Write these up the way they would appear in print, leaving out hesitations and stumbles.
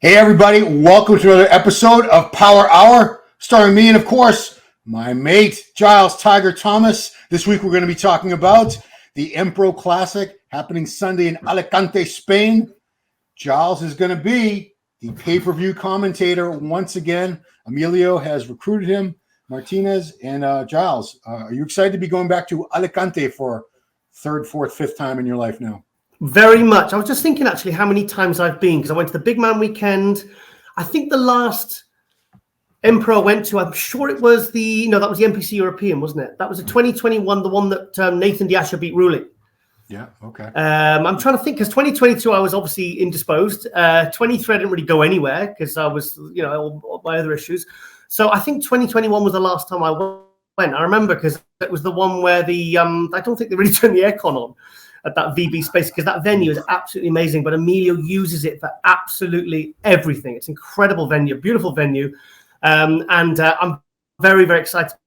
Hey everybody, welcome to another episode of Power Hour, starring me and of course, my mate, Giles Tiger Thomas. This week we're going to be talking about the Empro Classic happening Sunday in Alicante, Spain. Giles is going to be the pay-per-view commentator once again. Emilio has recruited him, Martinez, and Giles. Are you excited to be going back to Alicante for third, fourth, fifth time in your life now? Very much. I was just thinking actually how many times I've been, because I went to the Big Man weekend. I think the last Empro I went to, I'm sure it was that was the NPC European, wasn't it? That was the 2021, the one that Nathan Diasha beat Ruli. Yeah, okay. I'm trying to think, because 2022 I was obviously indisposed. 23 I didn't really go anywhere because I was, all my other issues. So I think 2021 was the last time I went. I remember because it was the one where I don't think they really turned the aircon on at that VB space, because that venue is absolutely amazing, but Emilio uses it for absolutely everything. It's an incredible venue, beautiful venue. And I'm very, very excited to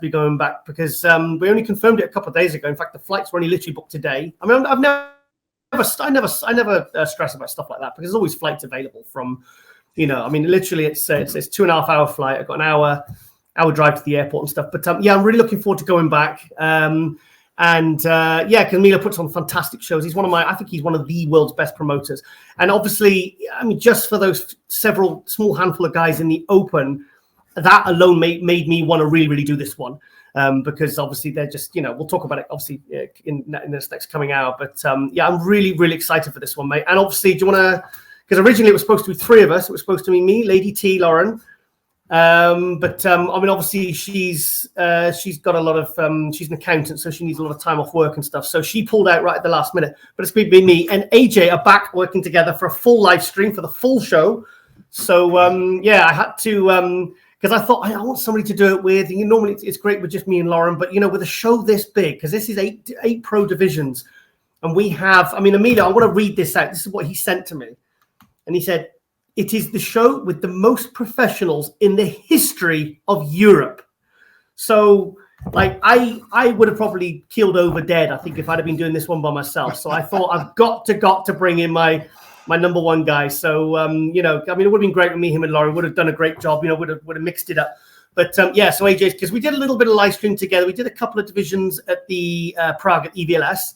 be going back because we only confirmed it a couple of days ago. In fact, the flights were only literally booked today. I mean, I never stress about stuff like that because there's always flights available from, literally it's 2.5 hour flight. I've got an hour drive to the airport and stuff. But I'm really looking forward to going back. Because Emilio puts on fantastic shows. I think he's one of the world's best promoters. And obviously, just for those several small handful of guys in the open, that alone made me want to really, really do this one. Because obviously they're just, we'll talk about it obviously in this next coming hour. But I'm really, really excited for this one, mate. And obviously, do you want to, because originally it was supposed to be three of us. It was supposed to be me, Lady T, Lauren. Obviously she's got a lot of, she's an accountant, so she needs a lot of time off work and stuff. So she pulled out right at the last minute, but it's been me and AJ are back working together for a full live stream for the full show. So, I had to, because I thought I want somebody to do it with. Normally it's great with just me and Lauren, but with a show this big, because this is eight pro divisions, and we have, Emilio, I want to read this out. This is what he sent to me, and he said, "It is the show with the most professionals in the history of Europe." So, I would have probably keeled over dead, I think, if I'd have been doing this one by myself. So I thought I've got to bring in my number one guy. So, it would have been great with me, him and Lauren would have done a great job. Would have mixed it up. But so AJ, because we did a little bit of live stream together. We did a couple of divisions at the Prague at EVLS.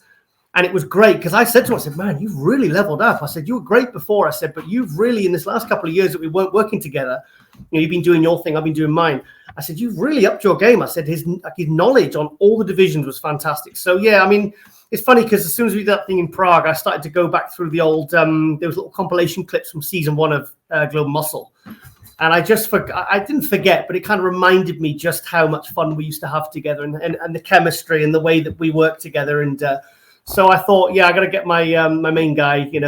And it was great because I said to him, I said, "Man, you've really leveled up." I said, "You were great before." I said, "But you've really, in this last couple of years that we weren't working together, you've been doing your thing, I've been doing mine." I said, "You've really upped your game." I said, his knowledge on all the divisions was fantastic. So, it's funny because as soon as we did that thing in Prague, I started to go back through the old, there was little compilation clips from season 1 of Global Muscle. And I didn't forget, but it kind of reminded me just how much fun we used to have together and the chemistry and the way that we worked together. And, so I thought, I got to get my my main guy, he said,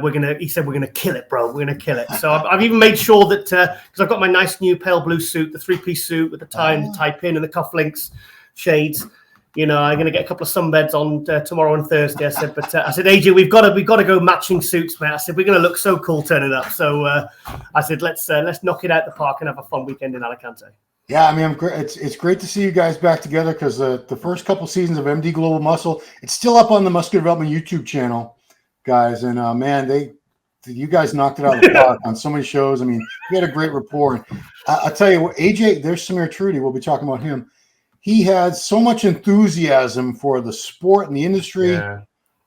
"We're gonna kill it, bro. We're gonna kill it." So I've even made sure that because I've got my nice new pale blue suit, the 3-piece suit with the tie and the tie pin and the cufflinks, shades. I'm gonna get a couple of sunbeds on tomorrow and Thursday. I said, AJ, we've got to go matching suits, mate. I said we're gonna look so cool turning up. So I said let's knock it out the park and have a fun weekend in Alicante. Yeah, it's great to see you guys back together because the first couple seasons of MD Global Muscle, it's still up on the Muscular Development YouTube channel, guys. And you guys knocked it out of the park on so many shows. We had a great rapport. I'll tell you what, AJ, there's Samir Troudi. We'll be talking about him. He had so much enthusiasm for the sport and the industry. Yeah.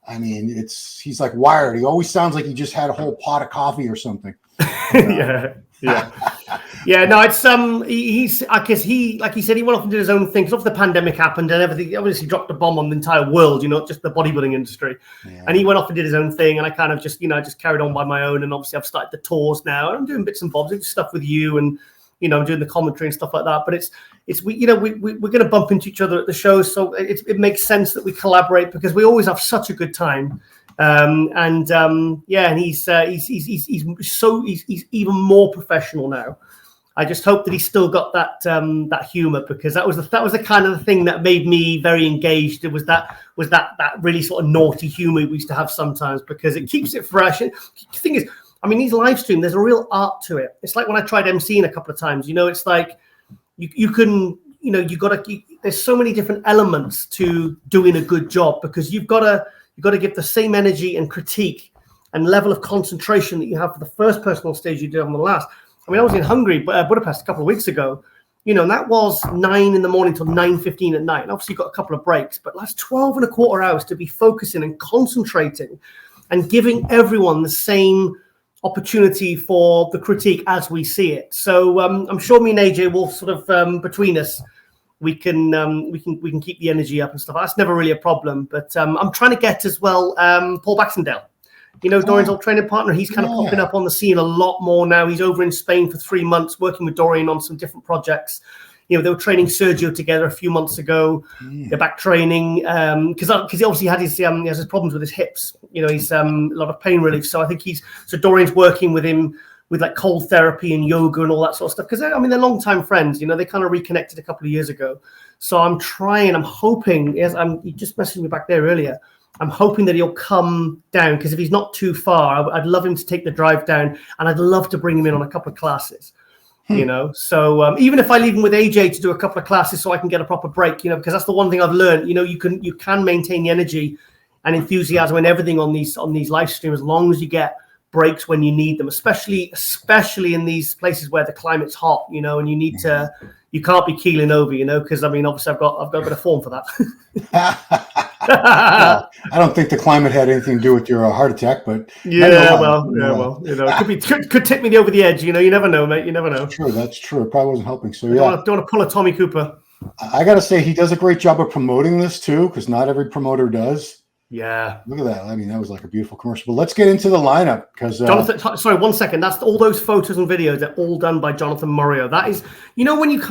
He's like wired. He always sounds like he just had a whole pot of coffee or something. No, it's he's I guess he, like he said, he went off and did his own thing because the pandemic happened and everything obviously dropped a bomb on the entire world, just the bodybuilding industry. Yeah. And he went off and did his own thing, and I kind of just just carried on by my own. And obviously I've started the tours now, and I'm doing bits and bobs, stuff with you, and I'm doing the commentary and stuff like that. But we're going to bump into each other at the show, so it makes sense that we collaborate because we always have such a good time. And he's even more professional now. I just hope that he's still got that humor, because that was the kind of the thing that made me very engaged. It was that really sort of naughty humor we used to have sometimes, because it keeps it fresh. And the thing is, these live stream, there's a real art to it. It's like when I tried emceeing a couple of times. It's like you can there's so many different elements to doing a good job, because you've got to give the same energy and critique and level of concentration that you have for the first personal stage you did on the last. I mean, I was in Hungary, Budapest a couple of weeks ago, and that was 9 in the morning till 9:15 at night. And obviously you got a couple of breaks, but last 12 and a quarter hours to be focusing and concentrating and giving everyone the same opportunity for the critique as we see it. So I'm sure me and AJ will sort of between us, we can keep the energy up and stuff. That's never really a problem. But I'm trying to get as well Paul Baxendale. Dorian's old training partner. He's kind of popping up on the scene a lot more now. He's over in Spain for 3 months working with Dorian on some different projects. They were training Sergio together a few months ago. They're back training because he obviously had he has his problems with his hips. He's a lot of pain relief. So I think Dorian's working with him with like cold therapy and yoga and all that sort of stuff. Because they're longtime friends. They kind of reconnected a couple of years ago. So I'm hoping. He just messaged me back there earlier. I'm hoping that he'll come down because if he's not too far, I'd love him to take the drive down, and I'd love to bring him in on a couple of classes. So even if I leave him with AJ to do a couple of classes so I can get a proper break, because that's the one thing I've learned. You can maintain the energy and enthusiasm and everything on these live streams as long as you get breaks when you need them, especially in these places where the climate's hot, and you can't be keeling over, because obviously I've got a bit of form for that. Well, I don't think the climate had anything to do with your heart attack, but it could tip me over the edge. You never know, mate. You never know. That's true. It probably wasn't helping. So don't want to pull a Tommy Cooper. I got to say he does a great job of promoting this too, because not every promoter does. Yeah. Look at that. That was like a beautiful commercial. But let's get into the lineup because Jonathan. Sorry, 1 second. That's all those photos and videos. They're all done by Jonathan Morio. That is, when you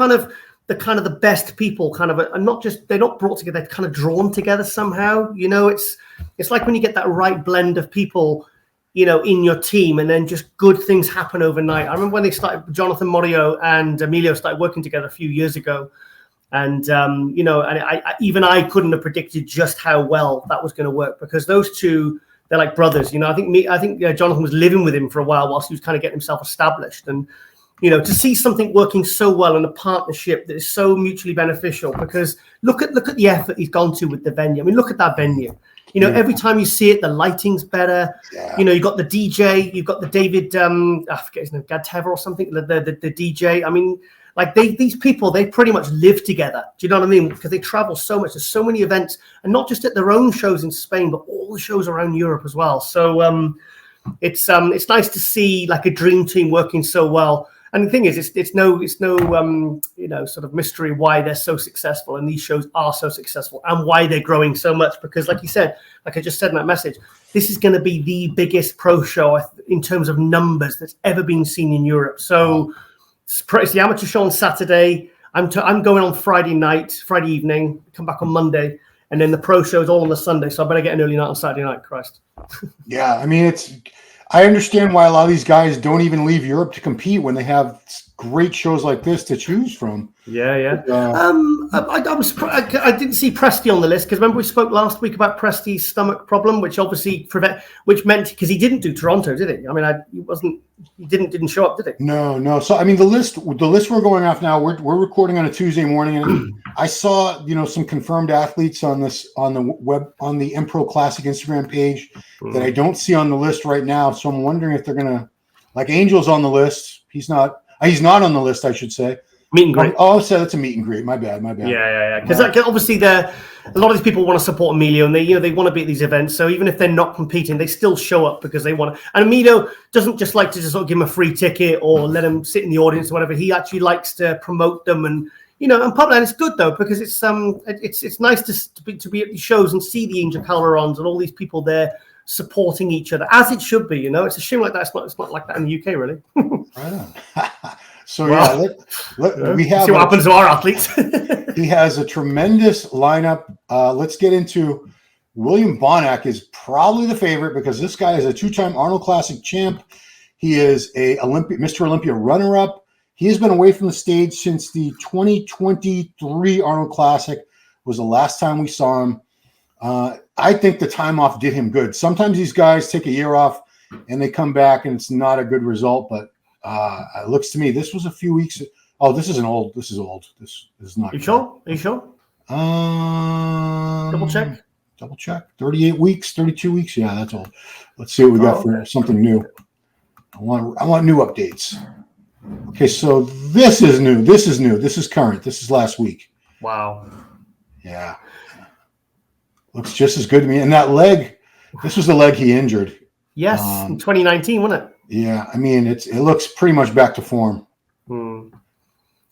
the best people are not just, they're not brought together, they're kind of drawn together somehow. It's like when you get that right blend of people, in your team, and then just good things happen overnight. I remember when they started, Jonathan Morio and Emilio started working together a few years ago. And, I couldn't have predicted just how well that was going to work because those two, they're like brothers. I think Jonathan was living with him for a while whilst he was kind of getting himself established. And, to see something working so well in a partnership that is so mutually beneficial, because look at the effort he's gone to with the venue. Look at that venue. Every time you see it, the lighting's better. Yeah. You've got the DJ, you've got the David, I forget his name, Gadteva or something, the DJ. These people, they pretty much live together. Do you know what I mean? Because they travel so much. There's so many events, and not just at their own shows in Spain, but all the shows around Europe as well. So it's nice to see like a dream team working so well. And the thing is, it's no sort of mystery why they're so successful, and these shows are so successful, and why they're growing so much. Because, like you said, like I just said in that message, this is going to be the biggest pro show in terms of numbers that's ever been seen in Europe. So it's the amateur show on Saturday. I'm going on Friday evening, come back on Monday, and then the pro show is all on the Sunday. So I better get an early night on Saturday night. Christ. Yeah, I understand why a lot of these guys don't even leave Europe to compete when they have great shows like this to choose from. Yeah. I was surprised. I didn't see Presti on the list because remember we spoke last week about Presti's stomach problem, which obviously which meant because he didn't do Toronto, did he? He didn't show up, did he? No. So the list we're going off now. We're recording on a Tuesday morning, and I saw some confirmed athletes on the Empro Classic Instagram page that I don't see on the list right now. So I'm wondering if they're gonna Angel's on the list. He's not on the list, I should say. Meet and greet. Oh, so that's a meet and greet. My bad. Yeah. Because obviously a lot of these people want to support Emilio, and they want to be at these events. So even if they're not competing, they still show up because they want to. And Emilio doesn't just like to just sort of give him a free ticket or let him sit in the audience or whatever. He actually likes to promote them and public. And it's good though because it's nice to be at these shows and see the Angel Calderons and all these people there supporting each other as it should be. It's a shame like that. It's not like that in the UK, really. Right on. So we have see what happens to our athletes. He has a tremendous lineup. Let's get into William Bonac is probably the favorite because this guy is a 2-time Arnold Classic champ. He is a Mr. Olympia runner-up. He has been away from the stage since the 2023 Arnold Classic was the last time we saw him. I think the time off did him good. Sometimes these guys take a year off and they come back and it's not a good result, but it looks to me this was a few weeks. Oh, this is old. This is not. Are you sure? Double check. double check. 38 weeks, 32 weeks. Yeah, that's all. Let's see what we got for something new. I want new updates. Okay, so this is new. This is current. This is last week. Wow. Yeah. Looks just as good to me. And that leg, this was the leg he injured. Yes, in 2019, wasn't it? Yeah, I mean, it looks pretty much back to form.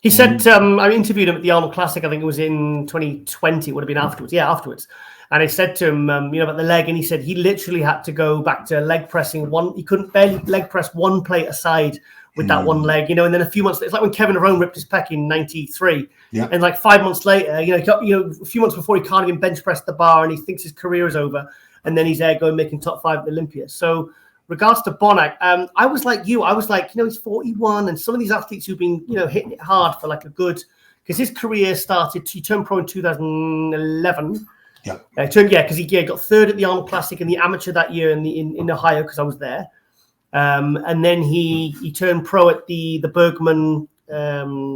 He said, I interviewed him at the Arnold Classic, I think it was in 2020, it would have been afterwards. Yeah, afterwards. And I said to him, about the leg, and he said he literally had to go back to leg pressing he couldn't barely leg press one plate aside with that one leg, and then a few months, it's like when Kevin Arone ripped his pec in 93. Yeah. And like 5 months later, a few months before he can't even bench press the bar and he thinks his career is over. And then he's there going making top 5 at Olympia. So regards to Bonac, I was like you. I was like, he's 41, and some of these athletes who've been, hitting it hard for like a good, because his career started. He turned pro in 2011. Yeah. Because he got third at the Arnold Classic in the amateur that year in Ohio, because I was there. And then he turned pro at the Bergman, the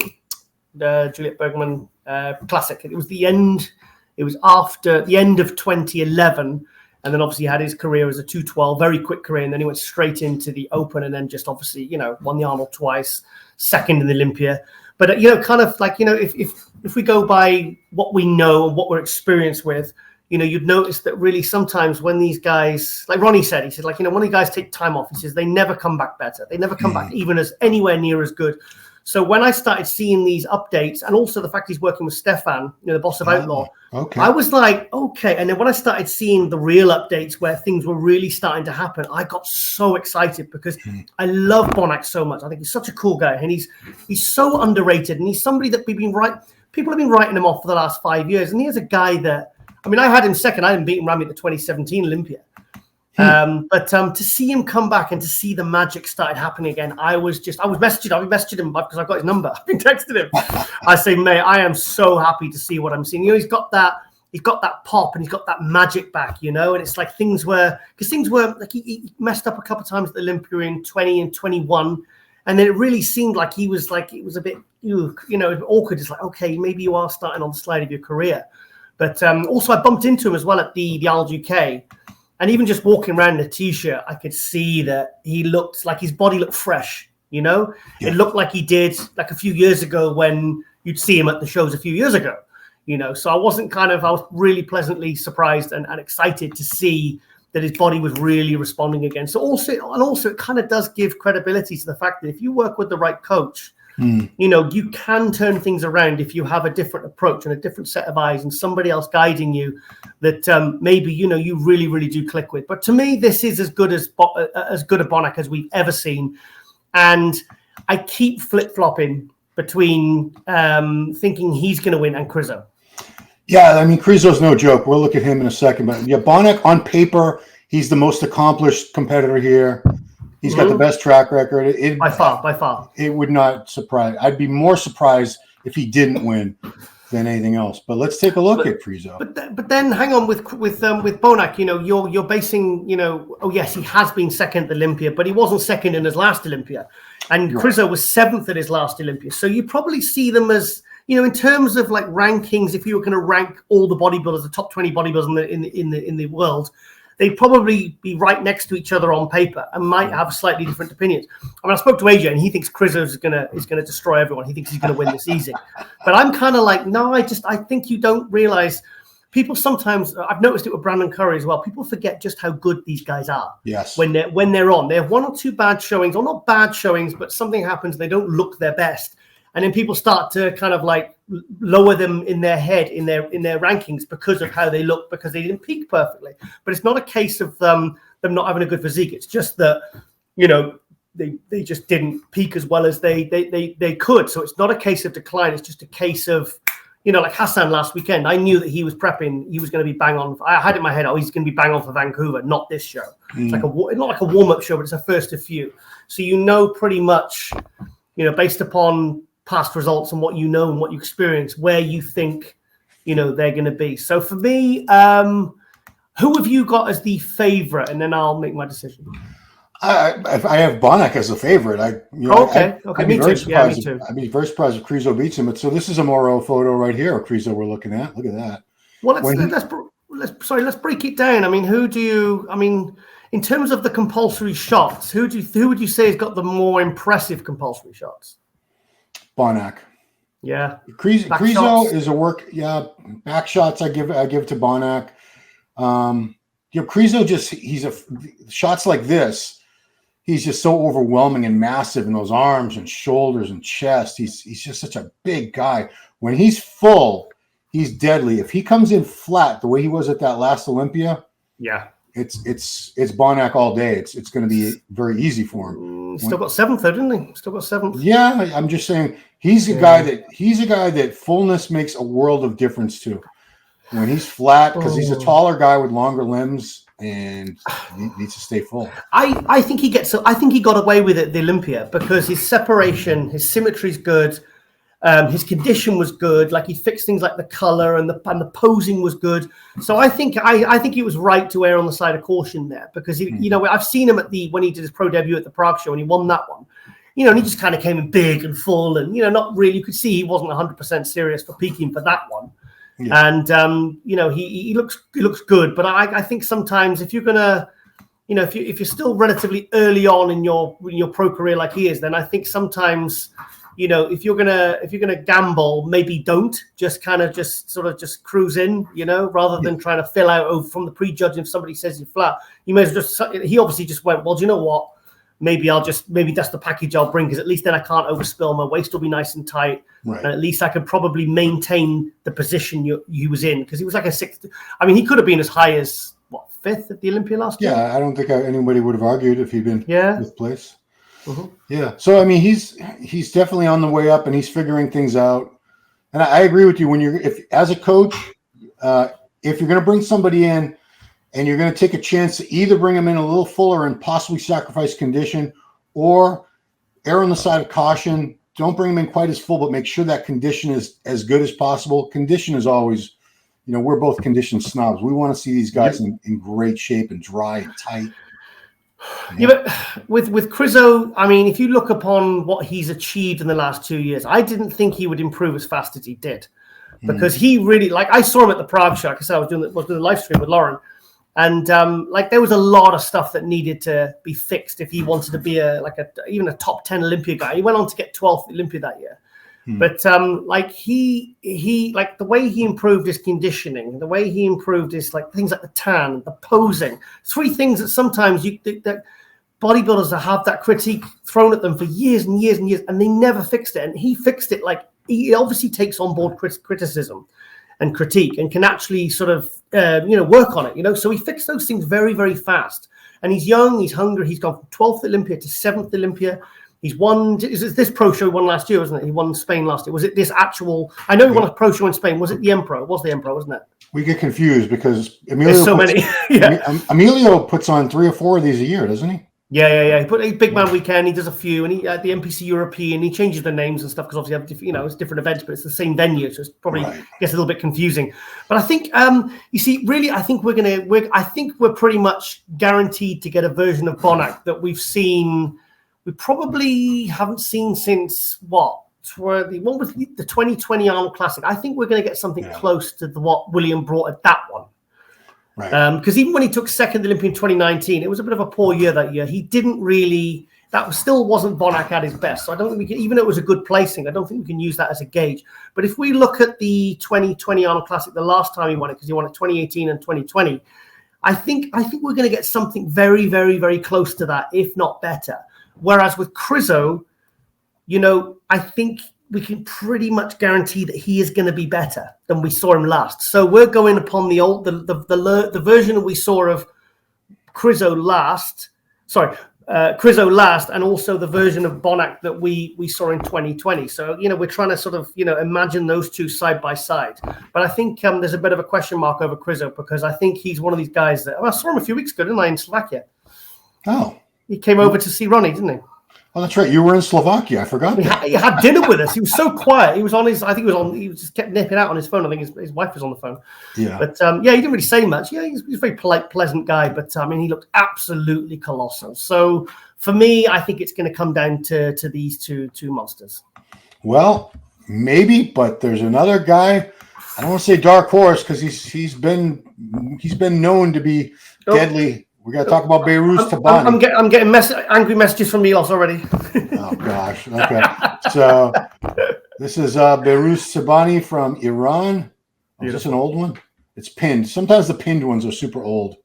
Juliet Bergman Classic. It was the end. It was after the end of 2011. And then obviously he had his career as a 212, very quick career. And then he went straight into the Open and then just obviously, won the Arnold twice, second in the Olympia. But, kind of like, if we go by what we know and what we're experienced with, you'd notice that really sometimes when these guys, like Ronnie said, he said, like, when these guys take time off, he says they never come back better. They never come back even as anywhere near as good. So when I started seeing these updates, and also the fact he's working with Stefan, the boss of Outlaw, I was like, okay. And then when I started seeing the real updates where things were really starting to happen, I got so excited because I love Bonac so much. I think he's such a cool guy, and he's so underrated. And he's somebody that people have been writing him off for the last 5 years. And he is a guy that, I had him second. I didn't beat him Rami at the 2017 Olympia. But to see him come back and to see the magic started happening again, I was messaging him because I've got his number. I've been texting him. I say, mate, I am so happy to see what I'm seeing. He's got that pop and he's got that magic back, and it's like things were like he messed up a couple of times at the Olympia in 20 and 21. And then it really seemed like it was a bit, awkward. It's like, okay, maybe you are starting on the slide of your career. But also I bumped into him as well at the Arnold UK. And even just walking around in a T-shirt, I could see that he looked like his body looked fresh, It looked like he did like a few years ago when you'd see him at the shows a few years ago, So I was really pleasantly surprised and excited to see that his body was really responding again. So also it kind of does give credibility to the fact that if you work with the right coach, you can turn things around if you have a different approach and a different set of eyes and somebody else guiding you that maybe, you really, really do click with. But to me, this is as good a Bonac as we've ever seen. And I keep flip-flopping between thinking he's going to win and Krizo. Yeah, Krizo's no joke. We'll look at him in a second. But yeah, Bonac on paper, he's the most accomplished competitor here. He's got the best track record. By far. It would not surprise. I'd be more surprised if he didn't win than anything else. But let's take a look at Krizo. But then hang on with Bonac. You're basing. Oh yes, he has been second at the Olympia, but he wasn't second in his last Olympia, and Krizo was seventh at his last Olympia. So you probably see them as. In terms of like rankings, if you were going to rank all the bodybuilders, the top 20 bodybuilders in the world, they'd probably be right next to each other on paper and might have slightly different opinions. I spoke to AJ and he thinks Krizo is gonna destroy everyone. He thinks he's gonna win this easy. But I'm kind of like, no, I think you don't realize. People sometimes, I've noticed it with Brandon Curry as well. People forget just how good these guys are. Yes. When they're on, they have one or two bad showings, or not bad showings, but something happens. They don't look their best. And then people start to kind of like lower them in their head, in their rankings because of how they look, because they didn't peak perfectly. But it's not a case of them not having a good physique. It's just that, they just didn't peak as well as they could. So it's not a case of decline. It's just a case of, like Hassan last weekend. I knew that he was prepping. He was going to be bang on. I had in my head, he's going to be bang on for Vancouver, not this show. It's not like a warm-up show, but it's a first of few. So pretty much, based upon past results and what you know and what you experience, where you think, they're going to be. So for me, who have you got as the favorite? And then I'll make my decision. I have Bonac as a favorite. Okay. Me too. I'd be very surprised if Krizo beats him. But so this is a Moro photo right here of Krizo we're looking at. Look at that. Well, let's break it down. I mean, in terms of the compulsory shots, who would you say has got the more impressive compulsory shots? Bonac. Yeah. Krizo is a work. Yeah, back shots I give to Bonac. Krizo shots like this. He's just so overwhelming and massive in those arms and shoulders and chest. He's just such a big guy. When he's full, he's deadly. If he comes in flat the way he was at that last Olympia, yeah, it's Bonac all day. It's going to be very easy for him. Still got seventh though, didn't he? Still got seventh. Yeah, I'm just saying he's a guy that fullness makes a world of difference to. When he's flat, because he's a taller guy with longer limbs and he needs to stay full. I think he got away with it at the Olympia because his separation, his symmetry is good. His condition was good. Like he fixed things like the color and the posing was good. So I think he was right to err on the side of caution there because I've seen him when he did his pro debut at the Prague show and he won that one. And he just kind of came in big and full and not really. You could see he wasn't 100% serious for peaking for that one. Yeah. And he looks good. But I think sometimes if you're gonna, if you're still relatively early on in your pro career like he is, then I think sometimes. If you're gonna gamble, maybe don't just cruise in, rather than trying to fill out from the prejudging. If somebody says you're flat, you may as well he obviously just went, well, do you know what? Maybe that's the package I'll bring because at least then I can't overspill. My waist will be nice and tight, right. And at least I can probably maintain the position he was in because he was like a sixth. I mean, he could have been as high as fifth at the Olympia last year. Yeah, I don't think anybody would have argued if he'd been fifth place. Mm-hmm. Yeah, so I mean, he's definitely on the way up, and he's figuring things out. And I agree with you if as a coach, if you're going to bring somebody in, and you're going to take a chance to either bring them in a little fuller and possibly sacrifice condition, or err on the side of caution. Don't bring them in quite as full, but make sure that condition is as good as possible. Condition is always, we're both condition snobs. We want to see these guys in great shape and dry and tight. Yeah, but with Krizo, I mean, if you look upon what he's achieved in the last 2 years, I didn't think he would improve as fast as he did, because he really, I saw him at the Prague show. Like I said, I was doing the live stream with Lauren, and there was a lot of stuff that needed to be fixed if he wanted to be even a top 10 Olympia guy. He went on to get 12th Olympia that year. But he the way he improved his conditioning, the way he improved his things like the tan, the posing, 3 things that sometimes that bodybuilders that have that critique thrown at them for years and years and years, and they never fixed it. And he fixed it. He obviously takes on board criticism and critique and can actually sort of work on it. So he fixed those things very, very fast. And he's young, he's hungry. He's gone from 12th Olympia to 7th Olympia. He's won. Is it this pro show he won last year, wasn't it? He won Spain last year. Was it this actual? I know he won a pro show in Spain. Was it the Empro? It was the Empro, wasn't it? We get confused because Emilio. There's so many. Yeah. Emilio puts on 3 or 4 of these a year, doesn't he? Yeah. He put a big man weekend. He does a few, and he at the NPC European. He changes the names and stuff because obviously it's different events, but it's the same venue, so it's probably gets a little bit confusing. But I think you see, really, I think we're pretty much guaranteed to get a version of Bonac that we've seen. We probably haven't seen since what was the 2020 Arnold Classic. I think we're going to get something close to what William brought at that one. Right. Because even when he took second Olympia in 2019, it was a bit of a poor year that year. He didn't really. That still wasn't Bonac at his best. So I don't think we can, even though it was a good placing, I don't think we can use that as a gauge. But if we look at the 2020 Arnold Classic, the last time he won it, because he won it 2018 and 2020, I think we're going to get something very, very, very close to that, if not better. Whereas with Krizo, I think we can pretty much guarantee that he is going to be better than we saw him last. So we're going upon the version that we saw of Krizo last. Krizo last, and also the version of Bonac that we saw in 2020. So we're trying to sort of imagine those two side by side. But I think there's a bit of a question mark over Krizo because I think he's one of these guys that I saw him a few weeks ago, didn't I, in Slovakia? Oh. He came over to see Ronnie, didn't he? Oh, that's right. You were in Slovakia. I forgot. He had dinner with us. He was so quiet. He was on his. I think he just kept nipping out on his phone. I think his wife was on the phone. Yeah. But he didn't really say much. Yeah, he's a very polite, pleasant guy. But he looked absolutely colossal. So for me, I think it's going to come down to these two monsters. Well, maybe, but there's another guy I don't want to say dark horse because he's been known to be deadly. We got to talk about Behrouz Tabani. I'm getting angry messages from Milos already. Oh gosh. Okay. So this is Behrouz Tabani from Iran. Oh, is this an old one? It's pinned. Sometimes the pinned ones are super old,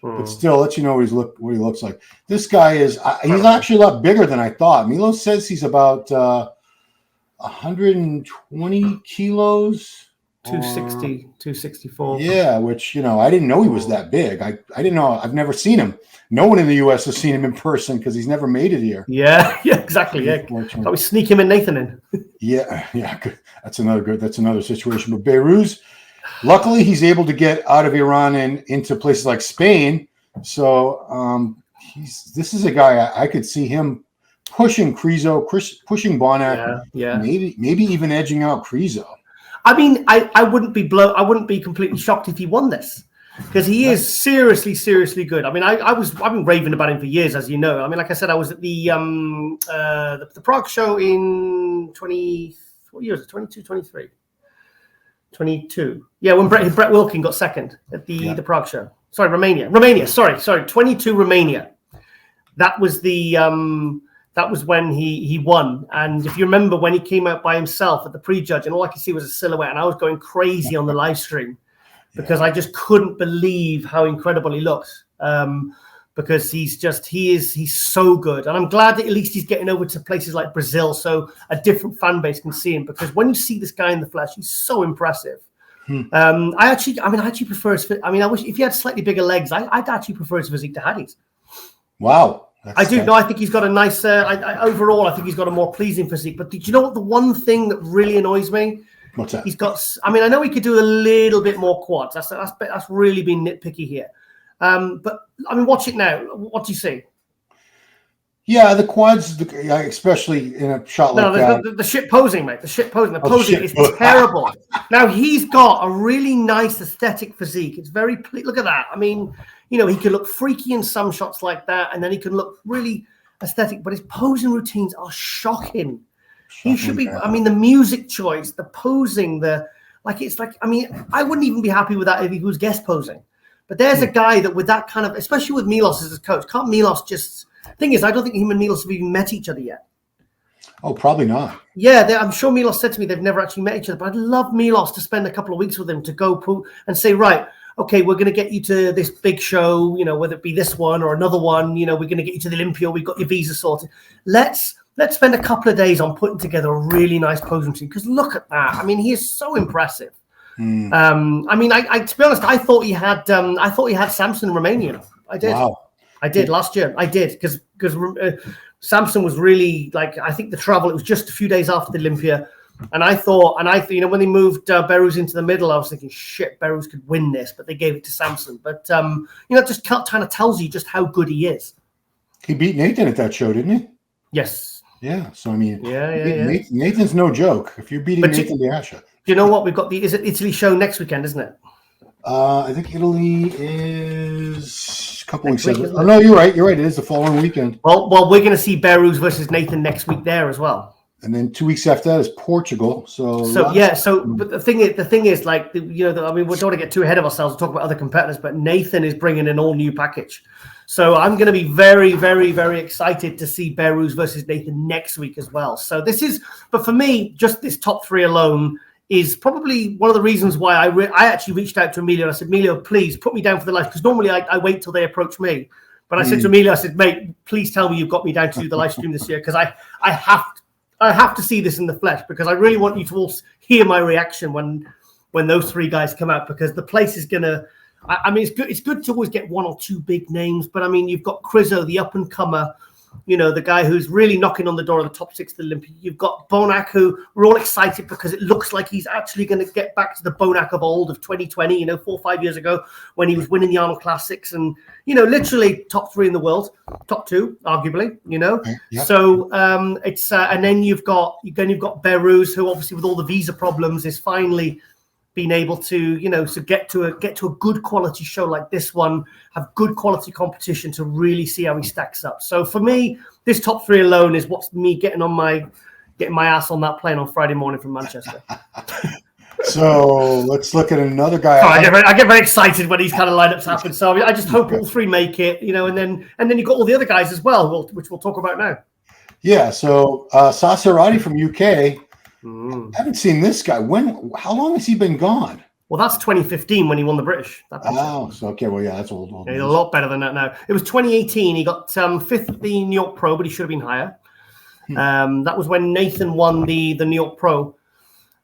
but still lets you know what he looks like. This guy is he's actually a lot bigger than I thought. Milos says he's about 120 kilos. 260, 264. Yeah, which, I didn't know he was that big. I didn't know. I've never seen him. No one in the U.S. has seen him in person because he's never made it here. Yeah, exactly. Yeah, can't we sneak him and Nathan in? Yeah. That's another situation. But Behrouz, luckily, he's able to get out of Iran and into places like Spain. So this is a guy I could see him pushing Krizo, pushing Bonac. Yeah. Maybe even edging out Krizo. I mean, I wouldn't be completely shocked if he won this, because he is seriously good. I mean, I've been raving about him for years, as you know. I mean, like I said, I was at the Prague show in 22, 23? 22. Yeah, when Brett Wilkin got second at the Prague show. Sorry, Romania. Sorry, 22 Romania. That was that was when he won. And if you remember when he came out by himself at the prejudge, and all I could see was a silhouette, and I was going crazy on the live stream because I just couldn't believe how incredible he looks. Because he's so good. And I'm glad that at least he's getting over to places like Brazil so a different fan base can see him. Because when you see this guy in the flesh, he's so impressive. I actually prefer his. I wish if he had slightly bigger legs, I'd actually prefer his physique to Hadi's. Wow. I do. No, I think he's got a nice. Overall, I think he's got a more pleasing physique. But did you know what? The one thing that really annoys me. What's that? He's got. I know he could do a little bit more quads. That's really been nitpicky here. But watch it now. What do you see? Yeah, the quads, especially in a shot like that. The shit posing, mate. The shit posing. The posing is terrible. Now he's got a really nice aesthetic physique. It's very. Look at that. He can look freaky in some shots like that, and then he can look really aesthetic. But his posing routines are shocking. He should be. The music choice, the posing, I wouldn't even be happy with that if he was guest posing. But there's a guy that with that kind of, especially with Milos as his coach, can't Milos just? Thing is, I don't think him and Milos have even met each other yet. Oh, probably not. Yeah, I'm sure Milos said to me they've never actually met each other. But I'd love Milos to spend a couple of weeks with him to go and say, right, okay, we're going to get you to this big show, whether it be this one or another one. We're going to get you to the Olympia. We've got your visa sorted. Let's spend a couple of days on putting together a really nice posing team. Because look at that. He is so impressive. To be honest, I thought he had Samson in Romania. I did. Wow. I did last year. I did because Samson was really I think the travel. It was just a few days after the Olympia, and I thought when they moved Behrouz into the middle, I was thinking, shit, Behrouz could win this, but they gave it to Samson. But it just kind of tells you just how good he is. He beat Nathan at that show, didn't he? Yes. Yeah. So Nathan's no joke. If you're beating Nathan Biasha. Do you know what we've got? Is it Italy show next weekend, isn't it? I think Italy is a couple weeks ago. Oh, no, you're right. It is the following weekend. Well, we're going to see Behrouz versus Nathan next week there as well. And then 2 weeks after that is Portugal. But the thing is, we don't want to get too ahead of ourselves and talk about other competitors, but Nathan is bringing an all new package. So I'm going to be very, very, very excited to see Behrouz versus Nathan next week as well. So but for me, just this top three alone is probably one of the reasons why I actually reached out to Emilio. And I said, Emilio, please put me down for the live, because normally I wait till they approach me. But I said to Emilio, I said, mate, please tell me you've got me down to do the live stream this year, because I have to see this in the flesh, because I really want you to all hear my reaction when those three guys come out, because the place is gonna. It's good to always get one or two big names, but you've got Krizo, the up and comer. The guy who's really knocking on the door of the top six of the Olympia. You've got Bonac, who we're all excited because it looks like he's actually going to get back to the Bonac of old of 2020, 4 or 5 years ago when he was winning the Arnold Classics and, literally top three in the world, top two, arguably, Yep. So it's and then you've got Behrouz, who obviously with all the visa problems is finally being able to, get to a good quality show like this one, have good quality competition to really see how he stacks up. So for me, this top three alone is what's me getting my ass on that plane on Friday morning from Manchester. So let's look at another guy. I get very excited when these kind of lineups happen. So I just hope all three make it, and then you've got all the other guys as well, which we'll talk about now. Yeah. So Sassan Pablo from UK. I haven't seen this guy. How long has he been gone? Well, that's 2015 when he won the British. So okay. Well, yeah, that's old. Yeah, he's a lot better than that now. It was 2018. He got 5th at the New York Pro, but he should have been higher. That was when Nathan won the New York Pro.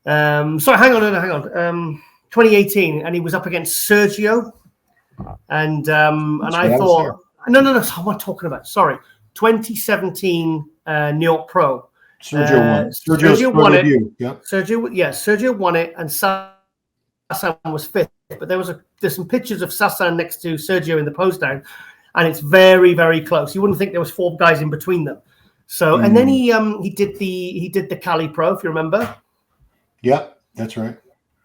Sorry, hang on. 2018, and he was up against Sergio, and I thought, no. So what am I talking about? Sorry, 2017 New York Pro. Sergio won. Sergio won it. Yep. Sergio won it, and Sassan was 5th. But there's some pictures of Sassan next to Sergio in the pose down, and it's very, very close. You wouldn't think there was 4 guys in between them. So, and then he did the Cali Pro, if you remember. Yeah, that's right.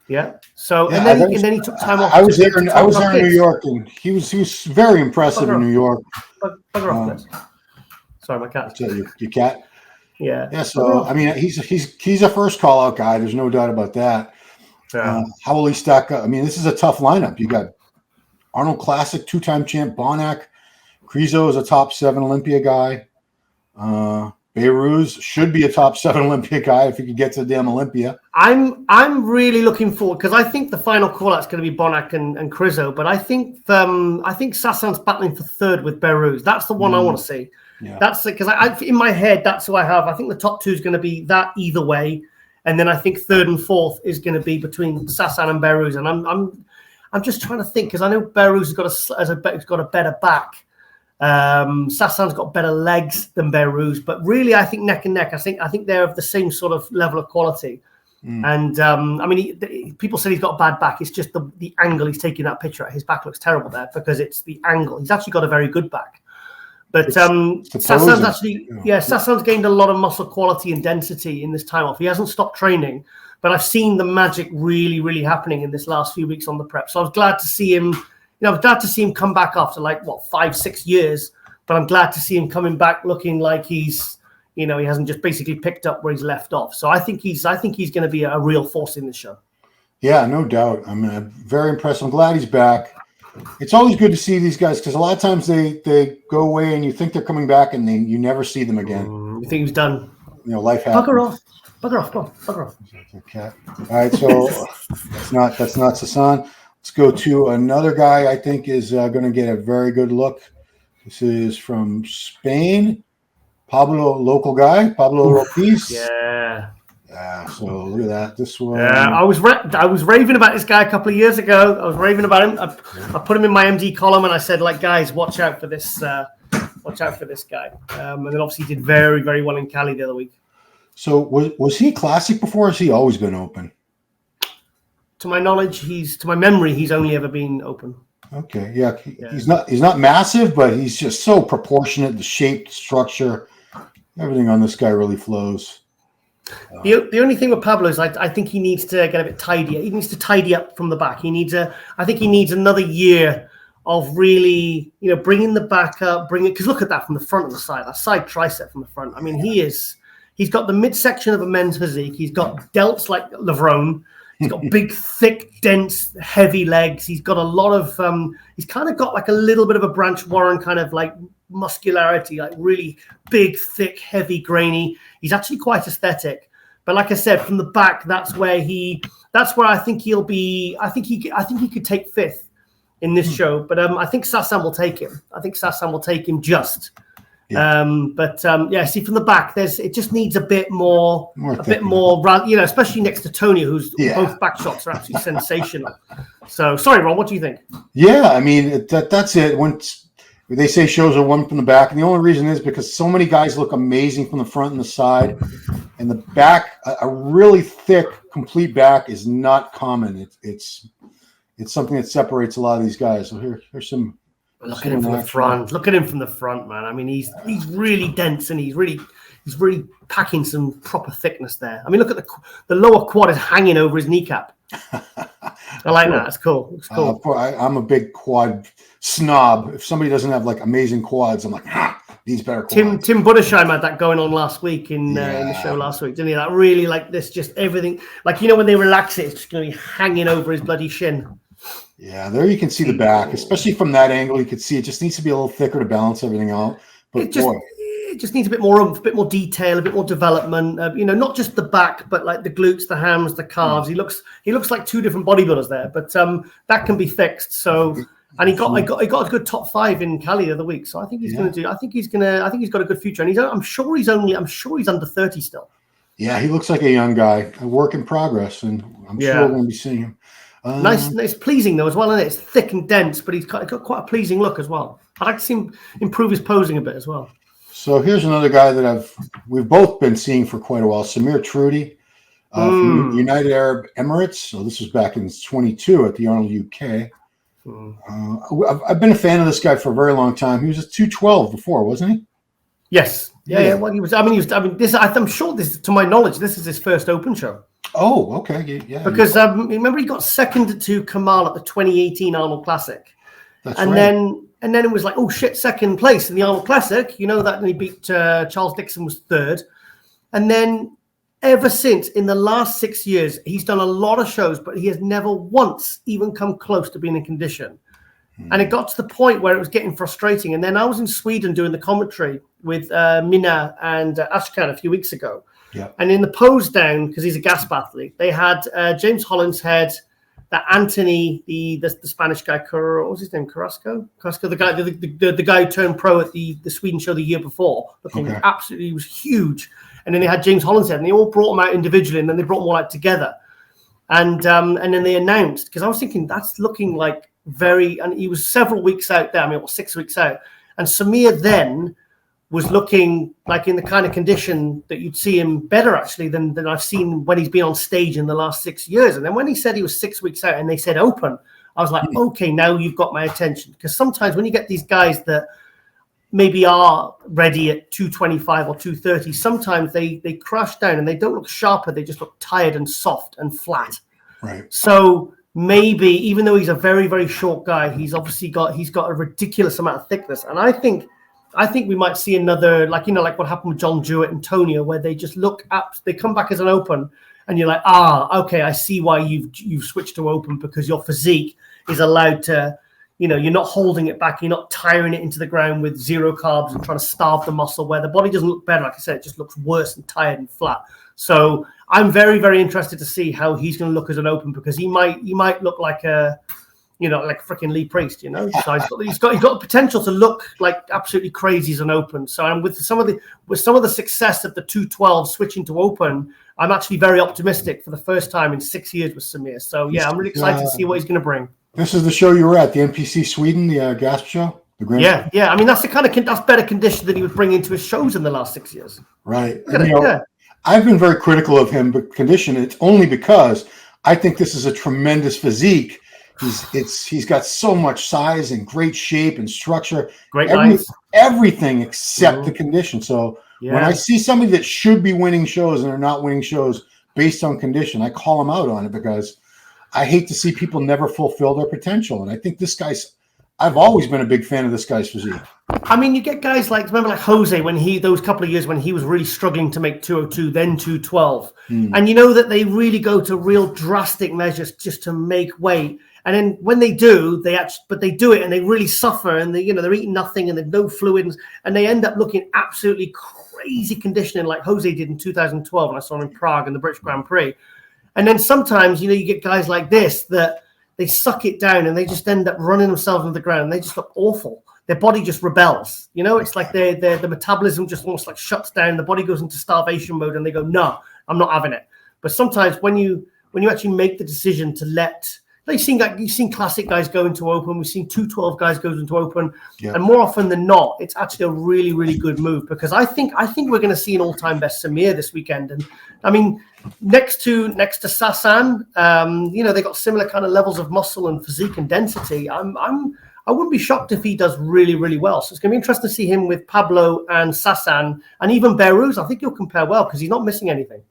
Yeah. So and then he took time off. I was there in New York, and he was very impressive in New York. Bugger off this. Sorry, my cat. Your cat. Yeah. Yeah. So I mean, he's a first call out guy. There's no doubt about that. Yeah. How will he stack up? I mean, this is a tough lineup. You got Arnold Classic 2-time champ Bonac. Krizo is a top 7 Olympia guy. Behrouz should be a top 7 Olympia guy if he could get to the damn Olympia. I'm really looking forward because I think the final call out is going to be Bonac and Krizo, but I think Sassan's battling for 3rd with Behrouz. That's the one I want to see. Yeah. That's because I in my head that's who I have. I think the top 2 is going to be that either way, and then I think 3rd and 4th is going to be between Sassan and Behrouz. And I'm just trying to think because I know Behrouz has got a better back. Sassan's got better legs than Behrouz, but really I think neck and neck. I think they're of the same sort of level of quality. And I mean, people said he's got a bad back. It's just the angle he's taking that picture at. His back looks terrible there because it's the angle. He's actually got a very good back. But Sassan's gained a lot of muscle quality and density in this time off. He hasn't stopped training, but I've seen the magic really, really happening in this last few weeks on the prep. So I was glad to see him. I was glad to see him come back after 5-6 years. But I'm glad to see him coming back looking like he's, he hasn't just basically picked up where he's left off. So I think he's going to be a real force in the show. Yeah, no doubt. I'm very impressed. I'm glad he's back. It's always good to see these guys because a lot of times they go away and you think they're coming back and then you never see them again. You think he's done? Life happens. Bugger off. Come on. Bugger off. Okay. All right. So that's not Sassan. Let's go to another guy I think is going to get a very good look. This is from Spain. Pablo, local guy. Pablo Ortiz. Yeah. So look at that. This one. Yeah, I was raving about this guy a couple of years ago. I was raving about him. I put him in my MD column and I said, guys, watch out for this. Watch out for this guy. And then obviously he did very, very well in Cali the other week. So was he classic before? Or has he always been open? To my knowledge, to my memory, he's only ever been open. Okay, yeah. He's not massive, but he's just so proportionate. The shape, structure, everything on this guy really flows. The only thing with Pablo is I think he needs to get a bit tidier. He needs to tidy up from the back. I think he needs another year of really, bringing the back up, because look at that from the front and the side. That side tricep from the front. I mean, he's got the midsection of a men's physique. He's got delts like Levrone. He's got big, thick, dense, heavy legs. He's got a lot of, he's kind of got a little bit of a Branch Warren kind of muscularity, really big, thick, heavy, grainy. He's actually quite aesthetic. But like I said, from the back, that's where I think he'll be. I think he could take 5th in this show. But I think Sassan will take him. I think Sassan will take him just. Yeah. See from the back, it just needs a bit more, especially next to Tony, who's both back shots are absolutely sensational. So sorry, Ron, what do you think? Yeah, I mean that's it. Once they say shows are won from the back, and the only reason is because so many guys look amazing from the front and the side, and the back, a really thick, complete back is not common. It's something that separates a lot of these guys. So here's some. Look at him from the front. Look at him from the front, man. I mean, he's really dense and he's really packing some proper thickness there. I mean, look at the lower quad is hanging over his kneecap. I like that. It's cool. It's cool. I'm a big quad snob. If somebody doesn't have amazing quads, I'm like, needs better Tim quads. Buddersheim had that going on last week in the show last week, didn't he? That really like this, just everything. Like, you know, when they relax it, it's just going to be hanging over his bloody shin. Yeah, there you can see the back, especially from that angle. You can see it just needs to be a little thicker to balance everything out. But it just needs a bit more oomph, a bit more detail, a bit more development. You know, not just the back, but like the glutes, the hams, the calves. He looks like two different bodybuilders there, but that can be fixed. So, and he got a good top 5 in Cali the other week. So I think he's going to do. I think he's got a good future. And I'm sure he's under 30 still. Yeah, he looks like a young guy, a work in progress, and I'm sure we're going to be seeing him. Nice, it's pleasing though as well, isn't it? It's thick and dense, but he's got quite a pleasing look as well. I'd like to see him improve his posing a bit as well. So here's another guy that we've both been seeing for quite a while, Samir Troudi from United Arab Emirates. So this was back in 22 at the Arnold UK. I've been a fan of this guy for a very long time. He was a 212 before, wasn't he? Yes. Yeah. Well, he was. I'm sure this, to my knowledge, this is his first open show. Oh, okay. Yeah. Because remember he got second to Kamal at the 2018 Arnold Classic. That's right. And then it was like, oh shit, second place in the Arnold Classic. You know that, and he beat Charles Dixon was third. And then ever since, in the last 6 years, he's done a lot of shows, but he has never once even come close to being in condition. And it got to the point where it was getting frustrating. And then I was in Sweden doing the commentary with Minna and Ashkan a few weeks ago. Yeah. And in the pose down, because he's a gasp athlete, they had James Hollinshead, that Anthony, the Spanish guy, what was his name? Carrasco, the guy who turned pro at the Sweden show the year before. Absolutely, he was huge. And then they had James Hollinshead, and they all brought him out individually, and then they brought them all out together. And then they announced, because I was thinking that's looking like and he was several weeks out there. I mean, 6 weeks out. And Samir then was looking like in the kind of condition that you'd see him better actually than I've seen when he's been on stage in the last 6 years. And then when he said he was 6 weeks out and they said open, I was like, okay, now you've got my attention. Because sometimes when you get these guys that maybe are ready at 225 or 230, sometimes they crash down and they don't look sharper. They just look tired and soft and flat. Right. So maybe even though he's a very, very short guy, he's got a ridiculous amount of thickness. And I think we might see another, like what happened with John Jewett and Tonio, where they just look up, they come back as an open, and you're like, okay, I see why you've switched to open, because your physique is allowed to, you're not holding it back, you're not tiring it into the ground with zero carbs and trying to starve the muscle, where the body doesn't look better. Like I said, it just looks worse and tired and flat. So I'm very, very interested to see how he's going to look as an open, because he might look like a, like freaking Lee Priest, So he's got the potential to look like absolutely crazy as an open. So I'm with some of the success of the 212 switching to open, I'm actually very optimistic for the first time in 6 years with Samir. So yeah, I'm really excited to see what he's going to bring. This is the show you were at, the NPC Sweden, the Gasp show. Yeah. I mean, that's that's better condition than he would bring into his shows in the last 6 years. Right. I've been very critical of him, but condition. It's only because I think this is a tremendous physique. He's got so much size and great shape and structure, everything except the condition. So when I see somebody that should be winning shows and they're not winning shows based on condition, I call them out on it, because I hate to see people never fulfill their potential. And I think I've always been a big fan of this guy's physique. I mean, you get guys like Jose, when those couple of years when he was really struggling to make 202, then 212. And you know that they really go to real drastic measures just to make weight. And then when they do, they do it and they really suffer, and they're eating nothing and there's no fluids, and they end up looking absolutely crazy conditioning like Jose did in 2012 when I saw him in Prague in the British Grand Prix. And then sometimes, you get guys like this that they suck it down and they just end up running themselves into the ground, and they just look awful. Their body just rebels. It's like the metabolism just almost like shuts down. The body goes into starvation mode and they go, no, I'm not having it. But sometimes when you actually make the decision to you've seen classic guys go into open. We've seen 212 guys go into open, and more often than not, it's actually a really, really good move, because I think we're going to see an all-time best Samir this weekend. And I mean, next to Sassan, they got similar kind of levels of muscle and physique and density. I wouldn't be shocked if he does really, really well. So it's going to be interesting to see him with Pablo and Sassan, and even Behrouz. I think he'll compare well because he's not missing anything.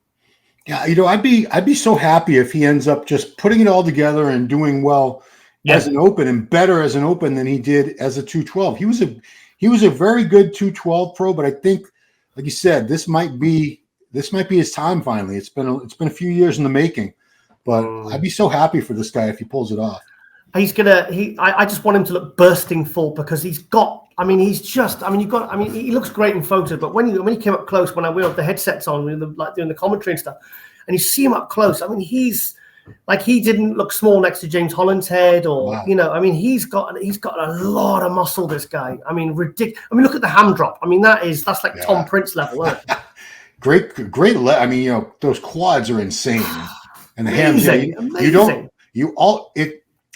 Yeah, I'd be so happy if he ends up just putting it all together and doing well as an open, and better as an open than he did as a 212. he was a very good 212 pro, but I think, like you said, this might be his time finally. It's been a few years in the making, but I'd be so happy for this guy if he pulls it off. I just want him to look bursting full because he looks great in photos, but when he came up close, when we had the headsets on, we were like doing the commentary and stuff, and you see him up close. I mean, he's like, he didn't look small next to James Holland's head, or wow. I mean, he's got a lot of muscle. This guy, I mean, ridiculous. I mean, look at the ham drop. I mean, that's like Tom Prince level, isn't it? Great. I mean, those quads are insane, and the hams.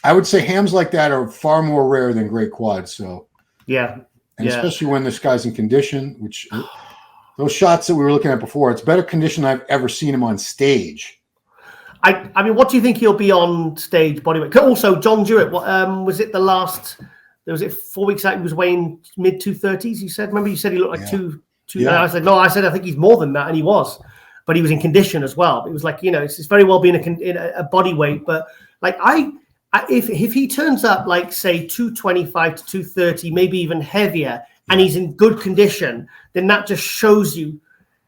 I would say hams like that are far more rare than great quads. So especially when this guy's in condition, which those shots that we were looking at before, it's better condition than I've ever seen him on stage. I mean, what do you think he'll be on stage bodyweight? Also, John Jewett, was it 4 weeks out? He was weighing mid 230s. You said, remember you said he looked like two. Yeah. I said no. I think he's more than that, and he was, but he was in condition as well. It was like, it's very well being a body weight, but like if he turns up like say 225 to 230, maybe even heavier, and he's in good condition, then that just shows you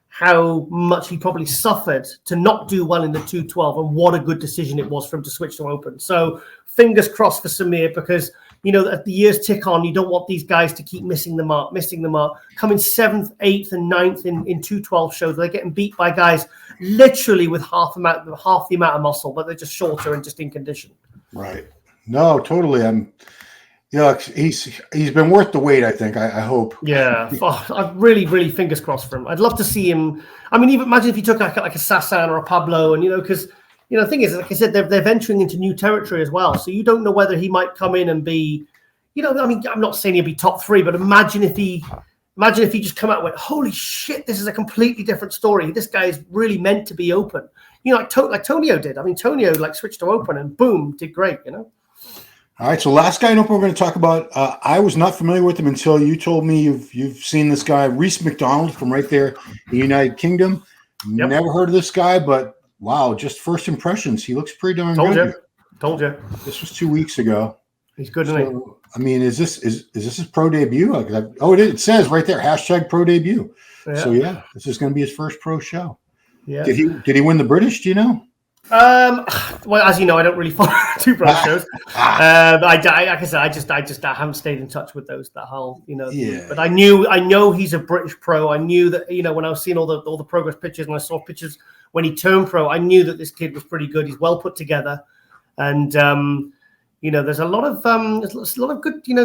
how much he probably suffered to not do well in the 212, and what a good decision it was for him to switch to open. So fingers crossed for Samir, because as the years tick on, you don't want these guys to keep missing the mark, coming 7th, 8th, and 9th in 212 shows. They're getting beat by guys literally with half the amount of muscle, but they're just shorter and just in condition. Right. No, totally. He's been worth the wait, I think. I hope. Yeah. I really fingers crossed for him. I'd love to see him. I mean, even imagine if he took like a Sassan or a Pablo, and because the thing is, like I said, they're venturing into new territory as well. So you don't know whether he might come in and be, I mean, I'm not saying he'll be top 3, but imagine if he just come out and went, holy shit, this is a completely different story. This guy is really meant to be open. Like Tonio did. I mean, Tonio switched to open and boom, did great. All right, so last guy I know we're going to talk about. I was not familiar with him until you told me you've seen this guy, Rhys McDonald, from right there in the United Kingdom. Yep. Never heard of this guy, but wow, just first impressions. He looks pretty darn good. Told you. This was 2 weeks ago. He's good, isn't he? I mean, is this his pro debut? It says right there, #pro debut. Yeah. So yeah, this is going to be his first pro show. Yeah. Did he win the British? Do you know? Well, as you know, I don't really follow two pro shows. Like I said, I haven't stayed in touch with that whole, Yeah. But I know he's a British pro. I knew that, when I was seeing all the progress pictures, and I saw pictures when he turned pro, I knew that this kid was pretty good. He's well put together, and there's a lot of good,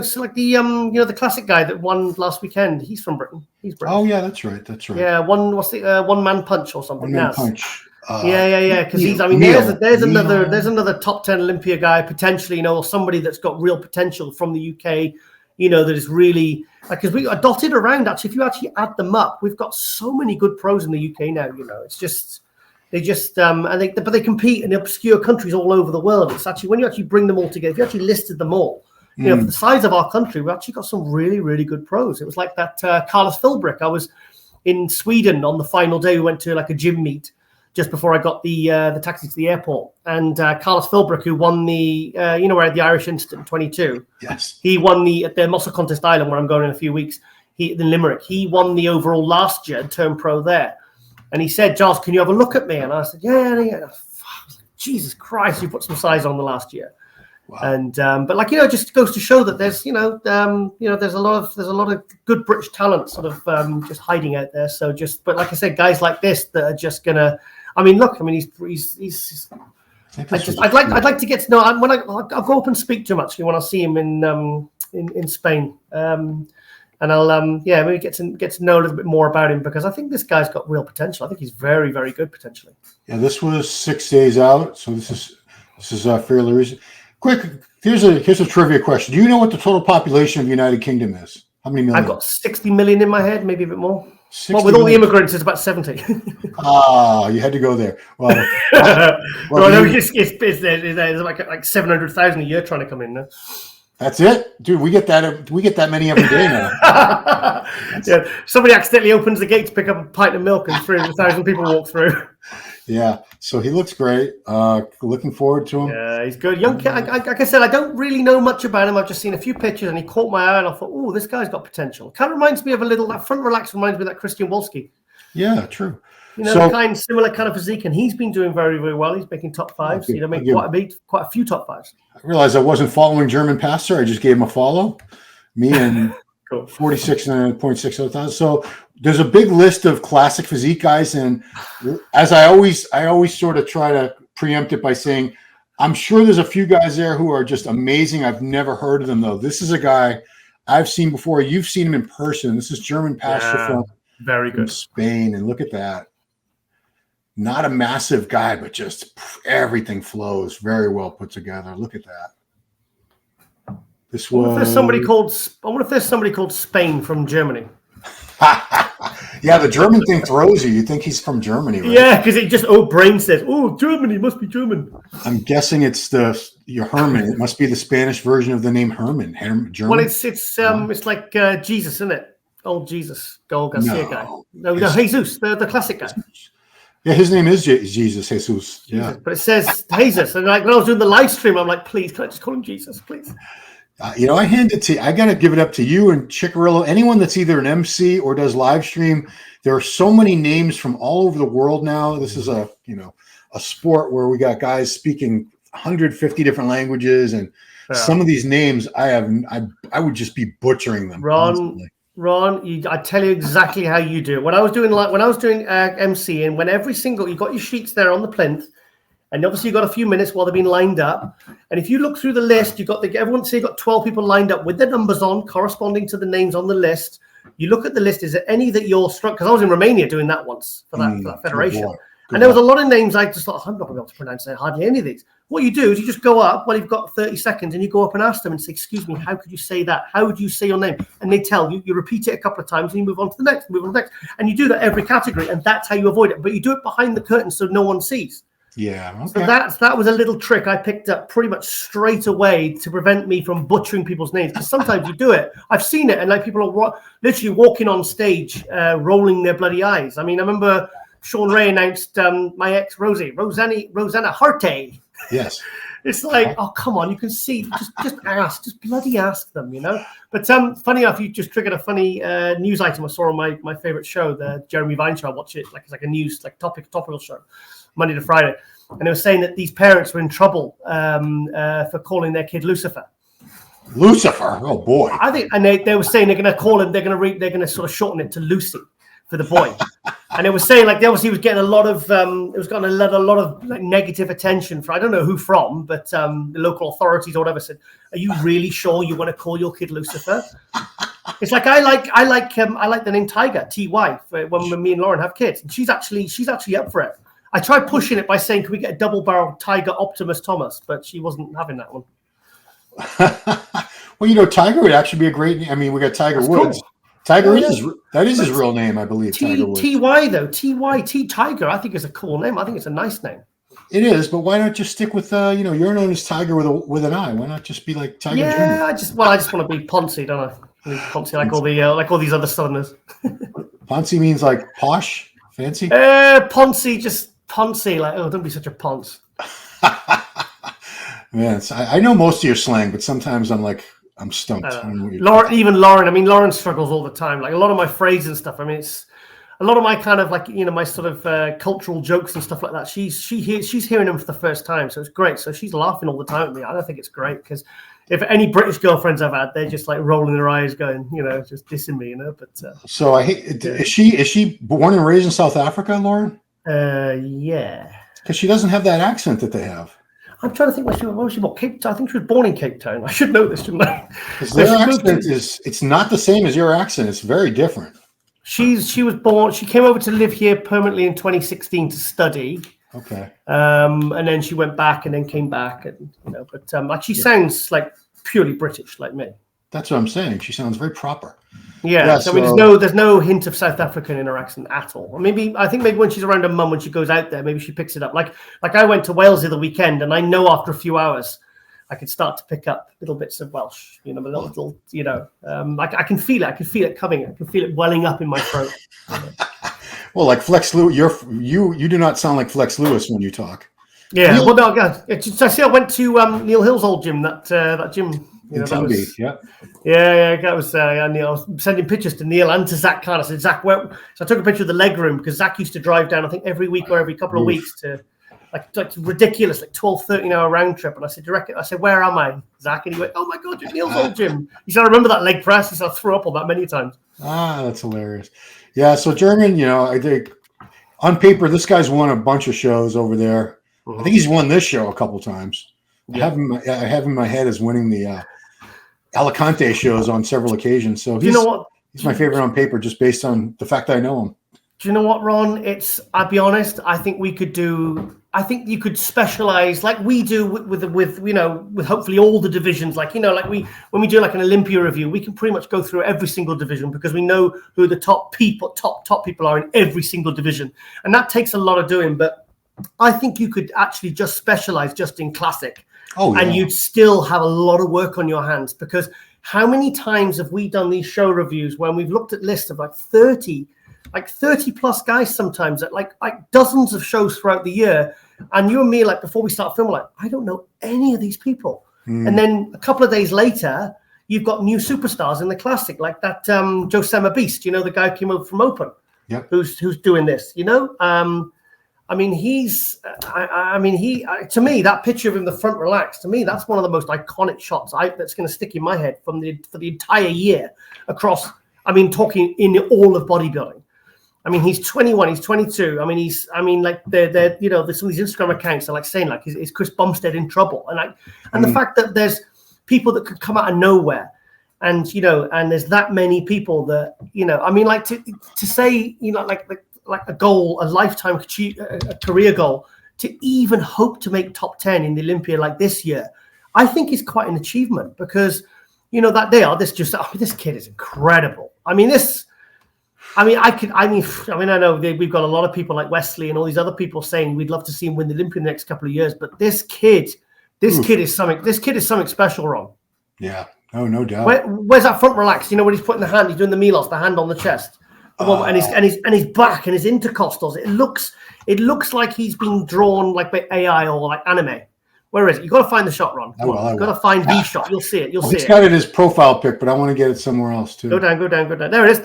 so like the classic guy that won last weekend. He's from Britain. He's British. Oh yeah, that's right. Yeah, one man punch or something. One man punch. Yeah. Because there's another top 10 Olympia guy potentially, or somebody that's got real potential from the UK, that is really, because we are dotted around. Actually, if you actually add them up, we've got so many good pros in the UK now. It's just but they compete in obscure countries all over the world. It's actually, when you actually bring them all together, if you actually listed them all, for the size of our country, we actually got some really, really good pros. It was like that Carlos Philbrick. I was in Sweden on the final day. We went to like a gym meet just before I got the taxi to the airport. And Carlos Philbrick, who won the, where I had the Irish Incident 22. Yes. He won at the Muscle Contest Island, where I'm going in a few weeks, in Limerick. He won the overall last year and turned pro there. And he said, Giles, can you have a look at me? And I said, yeah. Jesus Christ, you put some size on the last year. Wow. And but it just goes to show that there's there's a lot of good British talent sort of just hiding out there. So but like I said, guys like this that are just gonna. I mean, look. I mean, he's. I'd like to get to know. I'll go up and speak to him actually when I see him in Spain. And I'll maybe get to know a little bit more about him, because I think this guy's got real potential. I think he's very, very good potentially. Yeah, this was 6 days out, so this is fairly recent. Quick, here's a trivia question. Do you know what the total population of the United Kingdom is? How many million? I've got 60 million in my head, maybe a bit more. Well, with all the immigrants, it's about 70. You had to go there. Well, it's like 700,000 a year trying to come in now. That's it, dude. We get that many every day now. Yeah, somebody accidentally opens the gate to pick up a pint of milk, and 300,000 people walk through. Yeah, so he looks great. Looking forward to him. Yeah, he's good. Young kid. Like I said, I don't really know much about him. I've just seen a few pictures, and he caught my eye, and I thought, oh, this guy's got potential. Kind of reminds me of that front relax reminds me of that Christian Wolski. Yeah, true. You know, similar kind of physique, and he's been doing very, very well. He's making top fives. Okay. You know, made quite a few top fives. I realized I wasn't following German Pastor. I just gave him a follow. Me and cool. 46.6 other thousand. So there's a big list of classic physique guys, and as I always sort of try to preempt it by saying, I'm sure there's a few guys there who are just amazing. I've never heard of them though. This is a guy I've seen before. You've seen him in person. This is German Pastor from very good Spain, and look at that. Not a massive guy, but just everything flows very well put together. Look at that. This was. I wonder if there's somebody called Spain from Germany. Yeah, the German thing throws you. You think he's from Germany, right? Yeah, because it just brain says, "Oh, Germany must be German." I'm guessing it's your Herman. It must be the Spanish version of the name Herman. German. Well, it's like Jesus, isn't it? Old Jesus, Gaul Garcia guy. No, Jesus, the classic guy. Yeah, his name is Jesus. Yeah, but it says Jesus, and like when I was doing the live stream, I'm like, please, can I just call him Jesus, please? I hand it to. I got to give it up to you and Chickarillo. Anyone that's either an MC or does live stream. There are so many names from all over the world now. This is a sport where we got guys speaking 150 different languages, and some of these names I would just be butchering them. Ron, I tell you exactly how you do it. When I was doing MC, and when you got your sheets there on the plinth, and obviously you got a few minutes while they're being lined up. And if you look through the list, you got everyone say you got 12 people lined up with their numbers on, corresponding to the names on the list. You look at the list. Is there any that you're struck? Because I was in Romania doing that once for that federation. And there was a lot of names I just thought, I'm not going to be able to pronounce hardly any of these. What you do is you just go up when you've got 30 seconds and you go up and ask them and say, excuse me, how could you say that? How would you say your name? And they tell you, you repeat it a couple of times and you move on to the next, And you do that every category, and that's how you avoid it. But you do it behind the curtain so no one sees. Yeah. Okay. So that was a little trick I picked up pretty much straight away to prevent me from butchering people's names. Because sometimes you do it. I've seen it, and like people are literally walking on stage, rolling their bloody eyes. I mean, I remember Sean Ray announced my ex Rosanna Harte. Yes. It's like, oh, come on, you can see, just bloody ask them, But funny enough, you just triggered a funny news item I saw on my favorite show, the Jeremy Vine show. I watch it it's like a news, like topical show, Monday to Friday. And they were saying that these parents were in trouble for calling their kid Lucifer. Lucifer, oh boy! I think, and they were saying they're going to call him. They're going to sort of shorten it to Lucy for the boy. And it was saying like obviously he was getting a lot of it was getting a lot of like negative attention for I don't know who from, but the local authorities or whatever said, "Are you really sure you want to call your kid Lucifer?" It's like I like the name Tiger, T-Y, when me and Lauren have kids, and she's actually up for it. I tried pushing it by saying, "Can we get a double-barrel Tiger Optimus Thomas?" But she wasn't having that one. Well, Tiger would actually be a great name. I mean, we got Tiger Woods. Cool. Tiger is his real name, I believe. Tiger Woods. T-Y though, T-Y-T Tiger. I think is a cool name. I think it's a nice name. It is, but why not just stick with you're known as Tiger with an I. Why not just be like Tiger? Yeah, Jr.? I just want to be Ponzi, don't I? Ponzi like all these other Southerners. Ponzi means like posh, fancy. Ponzi, just Ponzi. Like, oh, don't be such a ponce. Man, I know most of your slang, but sometimes I'm stumped. Lauren. I mean, Lauren struggles all the time. Like a lot of my phrases and stuff. I mean, it's a lot of my kind of like my sort of cultural jokes and stuff like that. She's hearing them for the first time, so it's great. So she's laughing all the time at me. I don't think it's great because if any British girlfriends I've had, they're just like rolling their eyes, going, just dissing me, But so is she born and raised in South Africa, Lauren? Yeah. Because she doesn't have that accent that they have. I'm trying to think where was she born? Cape Town. I think she was born in Cape Town. I should know this, shouldn't I? Their accent it's not the same as your accent. It's very different. She was born. She came over to live here permanently in 2016 to study. Okay. And then she went back and then came back, and but like she sounds like purely British, like me. That's what I'm saying. She sounds very proper. Yeah. So I mean, there's no hint of South African in her accent at all. Or I think maybe when she's around her mum, when she goes out there, maybe she picks it up. Like I went to Wales the other weekend, and I know after a few hours, I could start to pick up little bits of Welsh. I can feel it. I can feel it coming. I can feel it welling up in my throat. Well, like Flex Lewis, you do not sound like Flex Lewis when you talk. Yeah, well, no, I went to Neil Hill's old gym, that gym. That was Neil. I was sending pictures to Neil and to Zach Carter. I said, Zach, so I took a picture of the leg room because Zach used to drive down, I think, every week or every couple of weeks to like ridiculous, like 12, 13-hour round trip. And I said, I said, where am I, Zach? And he went, oh my God, you're Neil's old gym. He said, I remember that leg press. He said, I threw up on that many times. That's hilarious. Yeah, so German, I think on paper, this guy's won a bunch of shows over there. Mm-hmm. I think he's won this show a couple times. Yeah. I have him in my head as winning the Alicante shows on several occasions. So he's my favorite on paper just based on the fact that I know him. Do you know what, Ron? I'll be honest, I think you could specialize like we do with hopefully all the divisions. Like, when we do like an Olympia review, we can pretty much go through every single division because we know who the top people are in every single division. And that takes a lot of doing, but I think you could actually just specialize just in classic. Oh, yeah. And you'd still have a lot of work on your hands because how many times have we done these show reviews when we've looked at lists of like 30 plus guys sometimes at like dozens of shows throughout the year. And you and me, like before we start filming, like, I don't know any of these people. And then a couple of days later, you've got new superstars in the classic, like that Josema Beast, the guy who came over from Open, who's doing this, to me, that picture of him, the front relaxed, to me, that's one of the most iconic shots that's going to stick in my head for the entire year across, talking in all of bodybuilding. He's 21, he's 22. There's some of these Instagram accounts are like saying like, is Chris Bumstead in trouble? And the fact that there's people that could come out of nowhere and, and there's that many people that, to say, like a goal, a lifetime a career goal, to even hope to make top 10 in the Olympia like this year, I think is quite an achievement because, this kid is incredible. I know we've got a lot of people like Wesley and all these other people saying we'd love to see him win the Olympia in the next couple of years, but this kid is something special, Ron. Yeah, no doubt. Where's that front relax? When he's putting the hand, he's doing the Milos, the hand on the chest. And his back and his intercostals. It looks like he's been drawn like by AI or like anime. Where is it? You got to find the shot, Ron. You've got to find the shot. You'll see it. He's got it in his profile pic, but I want to get it somewhere else too. Go down. There it is.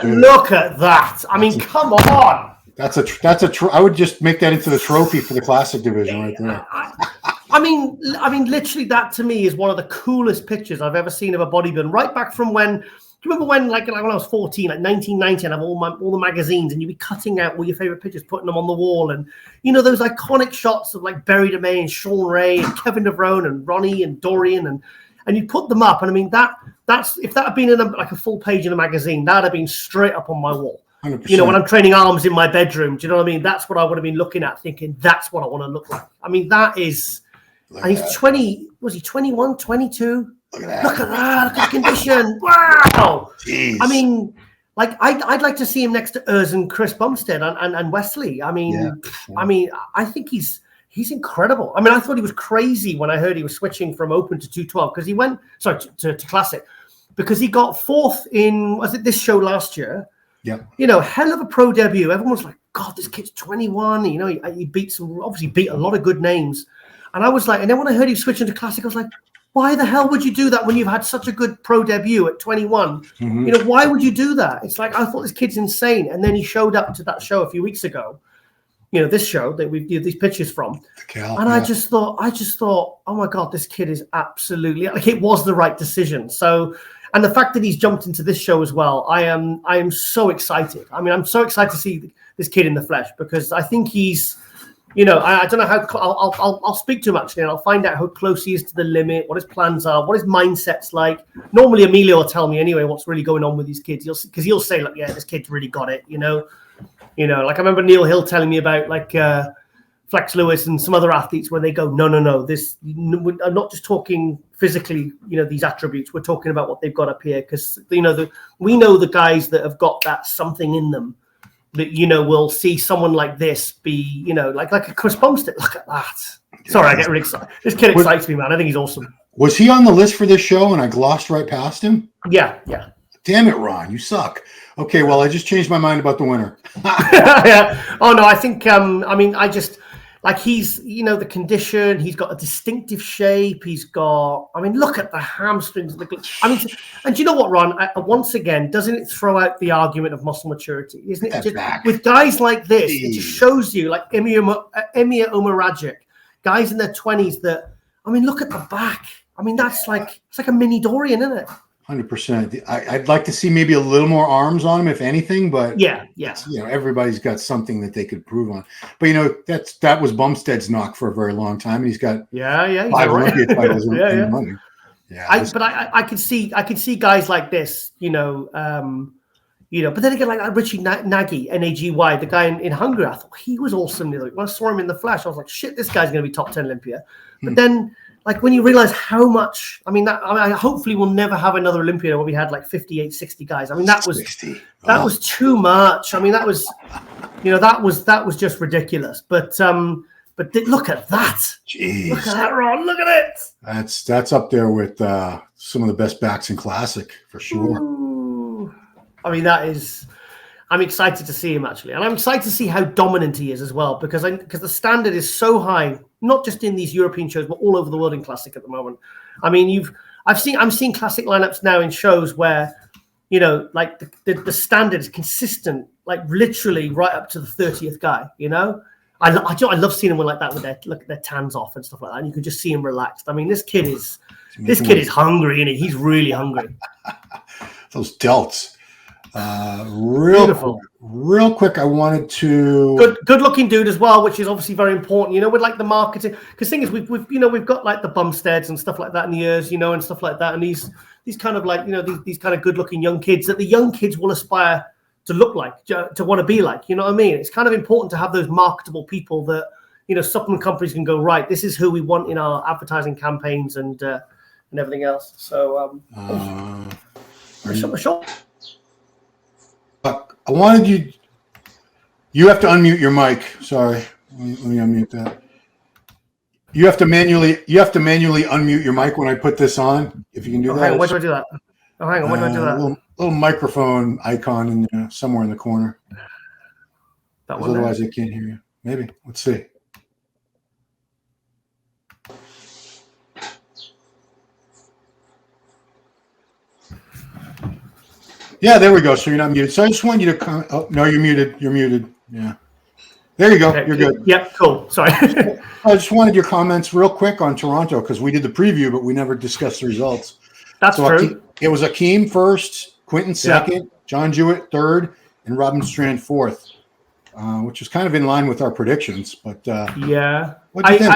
Look at that. Come on. I would just make that into the trophy for the classic division right there. Literally, that to me is one of the coolest pictures I've ever seen of a bodybuilder. Right back from when. Do you remember when, like when I was 14, like 1990, and I have all the magazines, and you'd be cutting out all your favorite pictures, putting them on the wall, and those iconic shots of like Barry DeMay and Sean Ray and Kevin DeVrone and Ronnie and Dorian, and you put them up, and that's if that had been in a full page in a magazine, that'd have been straight up on my wall. 100%. When I'm training arms in my bedroom, do you know what I mean? That's what I would have been looking at, thinking that's what I want to look like. That is, and he's 20. Was he 21, 22? Look at that. Look at the condition. Wow. Jeez. I'd like to see him next to Urs and Chris Bumstead and Wesley. I think he's incredible. I thought he was crazy when I heard he was switching from Open to 212 because he went, to Classic, because he got fourth in, was it this show last year? Yeah. Hell of a pro debut. Everyone was like, God, this kid's 21. He obviously beat a lot of good names. And I was like, and then when I heard he was switching to Classic, I was like, why the hell would you do that when you've had such a good pro debut at 21? Mm-hmm. Why would you do that? It's like, I thought this kid's insane. And then he showed up to that show a few weeks ago, this show that we did these pictures from. I just thought, oh my God, this kid is absolutely, like, it was the right decision. So, and the fact that he's jumped into this show as well, I am so excited. I'm so excited to see this kid in the flesh because I think he's, I don't know how. I'll speak to him actually, and I'll find out how close he is to the limit, what his plans are, what his mindset's like. Normally, Emilio will tell me anyway what's really going on with these kids. Because he'll say, like, yeah, this kid's really got it. Like I remember Neil Hill telling me about like Flex Lewis and some other athletes where they go, no, this. I'm not just talking physically, these attributes. We're talking about what they've got up here because we know the guys that have got that something in them. That we'll see someone like this be, like a Chris Bumstead. Look at that. Sorry, I get really excited. This kid excites me, man. I think he's awesome. Was he on the list for this show and I glossed right past him? Yeah. Damn it, Ron, you suck. Okay, well, I just changed my mind about the winner. Yeah. Oh no, I think I just like he's the condition. He's got a distinctive shape. He's got. I mean, look at the hamstrings. And do you know what, Ron? Once again, doesn't it throw out the argument of muscle maturity? Isn't it? With guys like this, it just shows you, like Emir Omaragic, guys in their 20s that. I mean, look at the back. I mean, it's like a mini Dorian, isn't it? 100%. I'd like to see maybe a little more arms on him, if anything. But yeah. Everybody's got something that they could prove on. But that was Bumstead's knock for a very long time, and he's got 5 Olympia titles in the money. Yeah, but I could see guys like this, but then again, like Richie Nagy, Nagy, the guy in Hungary, I thought he was awesome. When I saw him in the flash, I was like, shit, this guy's going to be top 10 Olympia. But then, like, when you realize how much, hopefully we'll never have another Olympia where we had like 58, 60 guys. I mean, that was too much. I mean, that was just ridiculous. But look at that. Jeez. Look at that, Ron. Look at it. That's up there with some of the best backs in Classic for sure. Ooh. I mean, I'm excited to see him, actually. And I'm excited to see how dominant he is as well, because the standard is so high, not just in these European shows, but all over the world in Classic at the moment. I mean, I'm seeing Classic lineups now in shows where, like the standard is consistent, like literally right up to the 30th guy, I love seeing him like that with their tans off and stuff like that. And you can just see him relaxed. I mean, this kid is hungry, isn't he? He's really hungry. Those delts. Real quick, I wanted to good looking dude as well, which is obviously very important, with like the marketing, because thing is we've got like the Bumsteads and stuff like that in the years, and stuff like that, and these kind of like these kind of good looking young kids that the young kids will aspire to look like, to want to be like, you know what I mean? It's kind of important to have those marketable people that supplement companies can go, right, this is who we want in our advertising campaigns and everything else. So sure. I wanted you have to unmute your mic. Sorry. Let me unmute that. You have to manually unmute your mic when I put this on. If you can do that. Hang on, where do I do that? Oh, hang on, where do I do that? Little microphone icon in somewhere in the corner. That one. Otherwise, I can't hear you. Maybe. Let's see. Yeah, there we go. So you're not muted. So I just want you to comment. Oh, no, you're muted. You're muted. Yeah. There you go. Okay. You're good. Yep, cool. Sorry. I just wanted your comments real quick on Toronto, because we did the preview, but we never discussed the results. That's true. It was Akeem first, Quinton second, John Jewett third, and Robin Strand fourth, which was kind of in line with our predictions. But yeah. What do you think?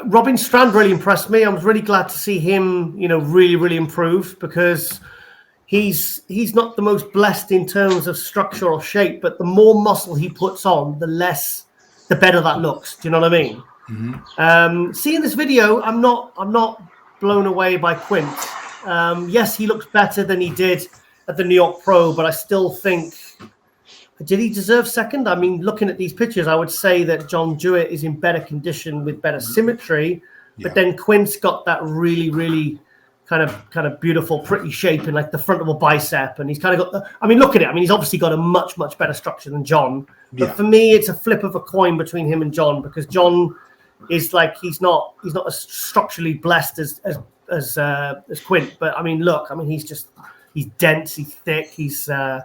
Robin Strand really impressed me. I was really glad to see him, really, really improve, because he's not the most blessed in terms of structure or shape, but the more muscle he puts on, the better that looks. Do you know what I mean? Mm-hmm. Seeing this video, I'm not blown away by Quint. Yes, he looks better than he did at the New York Pro, but I still think, did he deserve second? I mean, looking at these pictures, I would say that John Jewett is in better condition with better symmetry, but then Quint's got that really, really kind of beautiful, pretty shape in like the front of a bicep, and he's kind of got. Look at it. He's obviously got a much, much better structure than John. But for me, it's a flip of a coin between him and John, because John is like he's not as structurally blessed as Quint. But he's dense, he's thick, he's got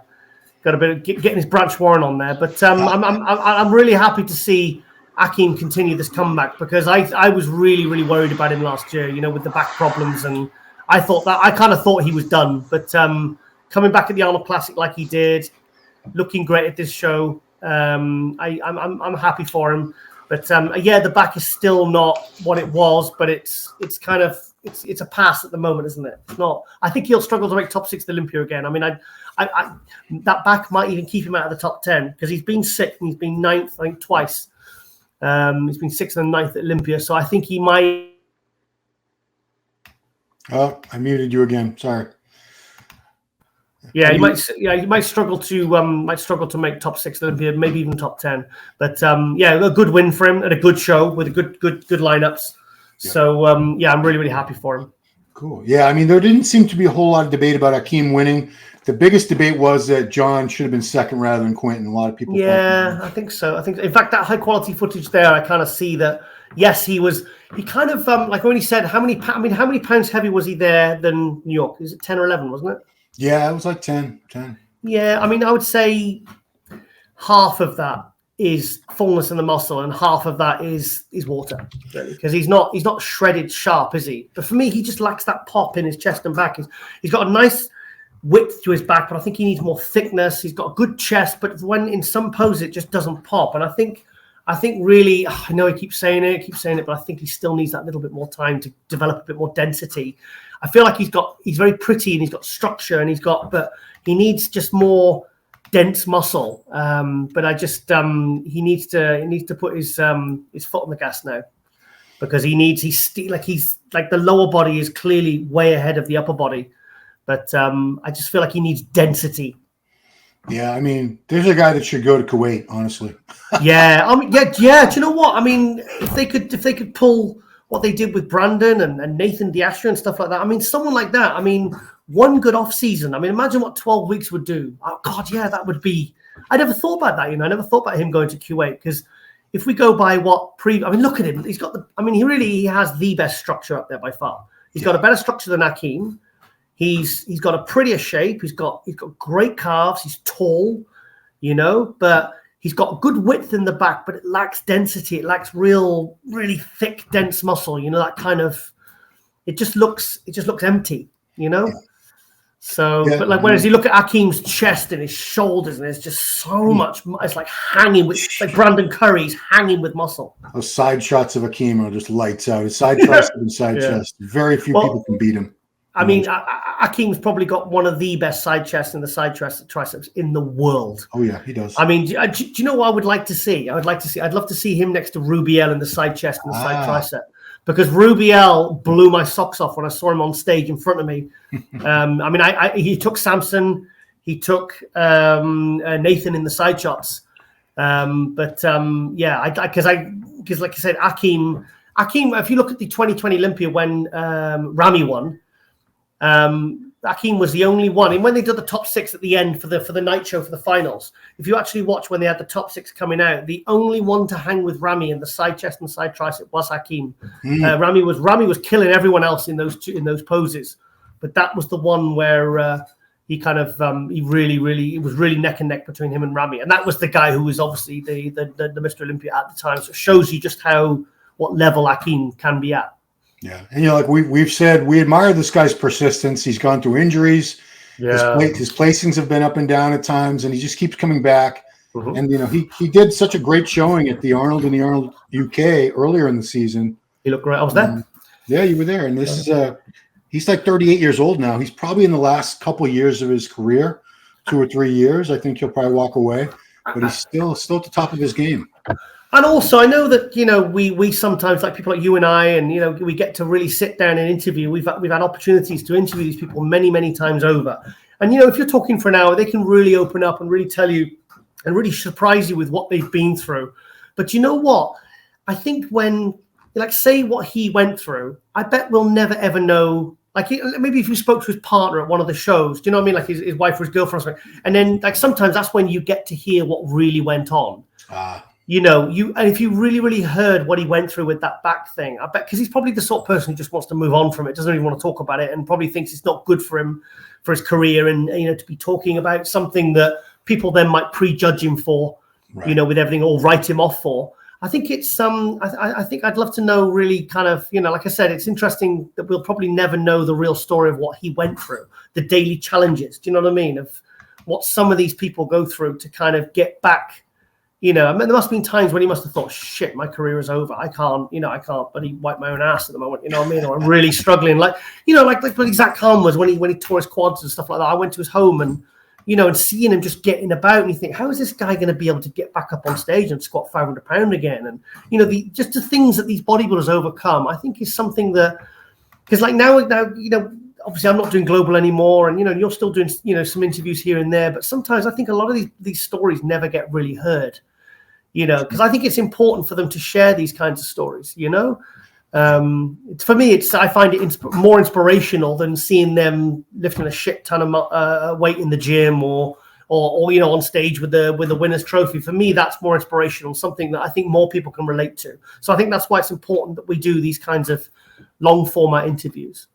a bit of getting his branch warren on there. But I'm really happy to see Akeem continue this comeback, because I was really, really worried about him last year, with the back problems, and I kind of thought he was done. But coming back at the Arnold Classic like he did, looking great at this show, I'm happy for him. But the back is still not what it was, but it's a pass at the moment, isn't it? It's not. I think he'll struggle to make top 6 at Olympia again. That back might even keep him out of the top 10, because he's been 6th and he's been 9th, I think, twice. He's been 6th and 9th at Olympia, so I think he might. Oh, I muted you again. Sorry. Yeah, he might struggle to make top 6 at Olympia, maybe even top 10. But a good win for him and a good show with a good lineups. Yeah. So I'm really, really happy for him. Cool. Yeah, there didn't seem to be a whole lot of debate about Akeem winning. the biggest debate was that John should have been second rather than Quentin. A lot of people. Yeah, I think so. In fact, that high quality footage there, I kind of see that. Yes, he kind of like when he said how many pounds heavy was he there than New York? Is it 10 or 11, wasn't it? Yeah, it was like 10. Yeah, I mean, I would say half of that is fullness in the muscle, and half of that is water, really, because he's not shredded sharp, is he? But for me, he just lacks that pop in his chest and back. He's got a nice width to his back, but I think he needs more thickness. He's got a good chest, but when in some poses it just doesn't pop. And I think really, I know he keeps saying it, but I think he still needs that little bit more time to develop a bit more density. I feel like he's very pretty and he's got structure but he needs just more dense muscle. But I just he needs to put his foot on the gas now, because he's like the lower body is clearly way ahead of the upper body, but I just feel like he needs density. Yeah, I mean, there's a guy that should go to Kuwait, honestly. Yeah, I mean, yeah. Do you know what I mean? If they could pull what they did with Brandon and Nathan Diasher and stuff like that. I mean, someone like that. I mean, one good off season. I mean, imagine what 12 weeks would do. Oh God, yeah, that would be. I never thought about that. I never thought about him going to Kuwait, because if we go by I mean, look at him. He's got he has the best structure up there by far. He's got a better structure than Akeem. He's got a prettier shape. He's got great calves. He's tall, but he's got good width in the back, but it lacks density. It lacks really thick, dense muscle. That kind of. It just looks empty. So, yeah, but whereas you look at Akeem's chest and his shoulders, and there's just so much. It's like hanging with, like Brandon Curry's hanging with muscle. Those side shots of Akeem are just lights out. His side tricep and side chest. Very few people can beat him. I mean, Akeem's probably got one of the best side chests and the side triceps in the world. Oh yeah, he does. I mean, do you know what I would like to see? I'd love to see him next to Rubiel in the side chest and the side tricep. Because Rubiel blew my socks off when I saw him on stage in front of me. I mean, he took Samson, he took Nathan in the side shots. Yeah, because like I said, Akeem, if you look at the 2020 Olympia when Ramy won, Akeem was the only one. And when they did the top six at the end for the night show for the finals, if you actually watch when they had the top six coming out, the only one to hang with Ramy in the side chest and side tricep was Akeem. Ramy was killing everyone else in those poses, but that was the one where he kind of it was really neck and neck between him and Ramy, and that was the guy who was obviously the Mr. Olympia at the time. So it shows you just what level Akeem can be at. Yeah, and like we've said, we admire this guy's persistence. He's gone through injuries. Yeah, his placings have been up and down at times, and he just keeps coming back. Mm-hmm. And he did such a great showing at the Arnold and the Arnold UK earlier in the season. He looked great. I was there. Yeah, you were there. And this is he's like 38 years old now. He's probably in the last couple of years of his career, 2 or 3 years. I think he'll probably walk away, but he's still at the top of his game. And also, I know that we sometimes, like people like you and I, and we get to really sit down and interview. We've had opportunities to interview these people many times over. And if you're talking for an hour, they can really open up and really tell you and really surprise you with what they've been through. But you know what? I think when say what he went through, I bet we'll never ever know. Like maybe if you spoke to his partner at one of the shows, do you know what I mean? Like his wife or his girlfriend, or something. And then sometimes that's when you get to hear what really went on. And if you really heard what he went through with that back thing, I bet, because he's probably the sort of person who just wants to move on from it, doesn't even want to talk about it, and probably thinks it's not good for him, for his career, and to be talking about something that people then might prejudge him for, right. With everything, or write him off for. I think it's I think I'd love to know really kind of, like I said, it's interesting that we'll probably never know the real story of what he went through, the daily challenges. Do you know what I mean? Of what some of these people go through to kind of get back. I mean, there must have been times when he must have thought, shit, my career is over. I can't bloody wipe my own ass at the moment. You know what I mean? Or I'm really struggling. Like when Zach Khan was when he tore his quads and stuff like that. I went to his home and, and seeing him just getting about, and you think, how is this guy going to be able to get back up on stage and squat 500 pounds again? And, just the things that these bodybuilders overcome, I think is something that, because now, obviously I'm not doing global anymore, and, you're still doing, some interviews here and there, but sometimes I think a lot of these stories never get really heard. Because I think it's important for them to share these kinds of stories, For me, I find it more inspirational than seeing them lifting a shit ton of weight in the gym or on stage with the winner's trophy. For me, that's more inspirational, something that I think more people can relate to. So I think that's why it's important that we do these kinds of long format interviews.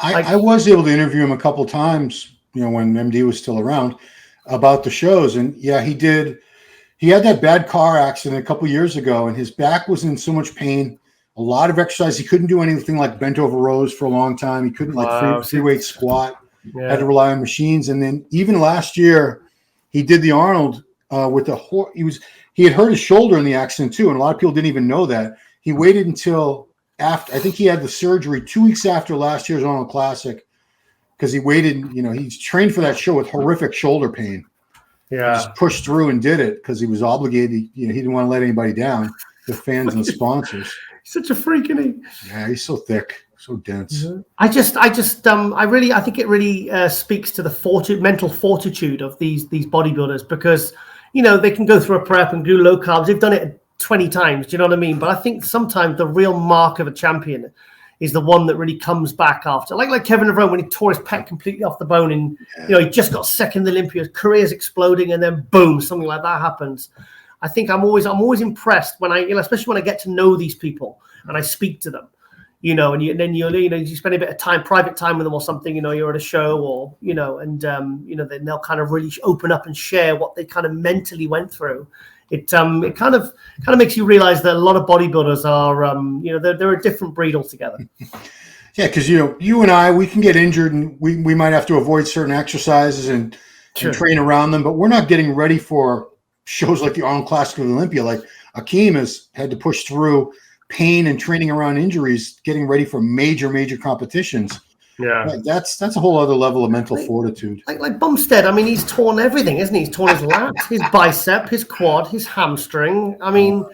I was able to interview him a couple of times, when MD was still around, about the shows, and yeah, he did. He had that bad car accident a couple of years ago, and his back was in so much pain. A lot of exercise. He couldn't do anything like bent over rows for a long time. He couldn't free weight squat. Yeah. Had to rely on machines. And then even last year, he did the Arnold with he had hurt his shoulder in the accident too, and a lot of people didn't even know that. He waited until after. I think he had the surgery 2 weeks after last year's Arnold Classic, because he waited. He's trained for that show with horrific shoulder pain. Yeah, he just pushed through and did it because he was obligated. He didn't want to let anybody down, the fans and the sponsors. He's such a freak, isn't he? Yeah, he's so thick, so dense. Mm-hmm. I think it really speaks to the mental fortitude of these bodybuilders, because they can go through a prep and do low carbs. They've done it 20 times. Do you know what I mean? But I think sometimes the real mark of a champion is the one that really comes back after, like Kevin Levrone, when he tore his pec completely off the bone, and he just got second in the Olympia, his career's exploding, and then boom, something like that happens. I think I'm always impressed when especially when I get to know these people and I speak to them, and then you spend a bit of private time with them or something, you're at a show or, and then they'll kind of really open up and share what they kind of mentally went through. It kind of makes you realize that a lot of bodybuilders are, they're a different breed altogether. Yeah, because you and I, we can get injured and we might have to avoid certain exercises and train around them, but we're not getting ready for shows like the Arnold Classic of Olympia. Like Akeem has had to push through pain and training around injuries, getting ready for major competitions. Yeah, that's a whole other level of mental fortitude. Like Bumstead, I mean, he's torn everything, isn't he? He's torn his lat, his bicep, his quad, his hamstring. I mean,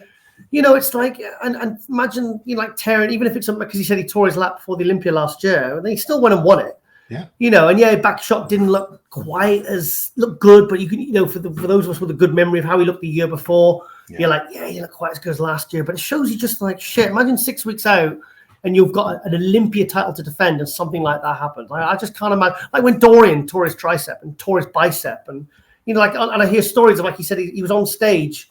it's like, and imagine, like tearing, even if it's because he said he tore his lat before the Olympia last year, and then he still went and won it. Yeah. And back shot didn't look good, but you can, for those of us with a good memory of how he looked the year before, you're like, you look quite as good as last year. But it shows you just like shit. Imagine 6 weeks out and you've got an Olympia title to defend, and something like that happens. I just can't imagine. Like when Dorian tore his tricep and tore his bicep, and and I hear stories of, like he said, he was on stage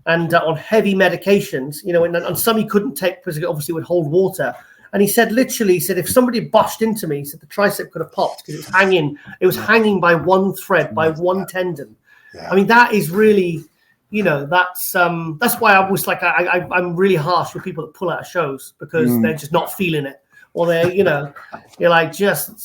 and on heavy medications, and some he couldn't take because it obviously would hold water. And he said, if somebody bushed into me, he said the tricep could have popped because it was hanging by one thread, by one tendon. Yeah. I mean, that is really, that's why I was like, I'm really harsh with people that pull out of shows because they're just not feeling it, or they're, you're like, just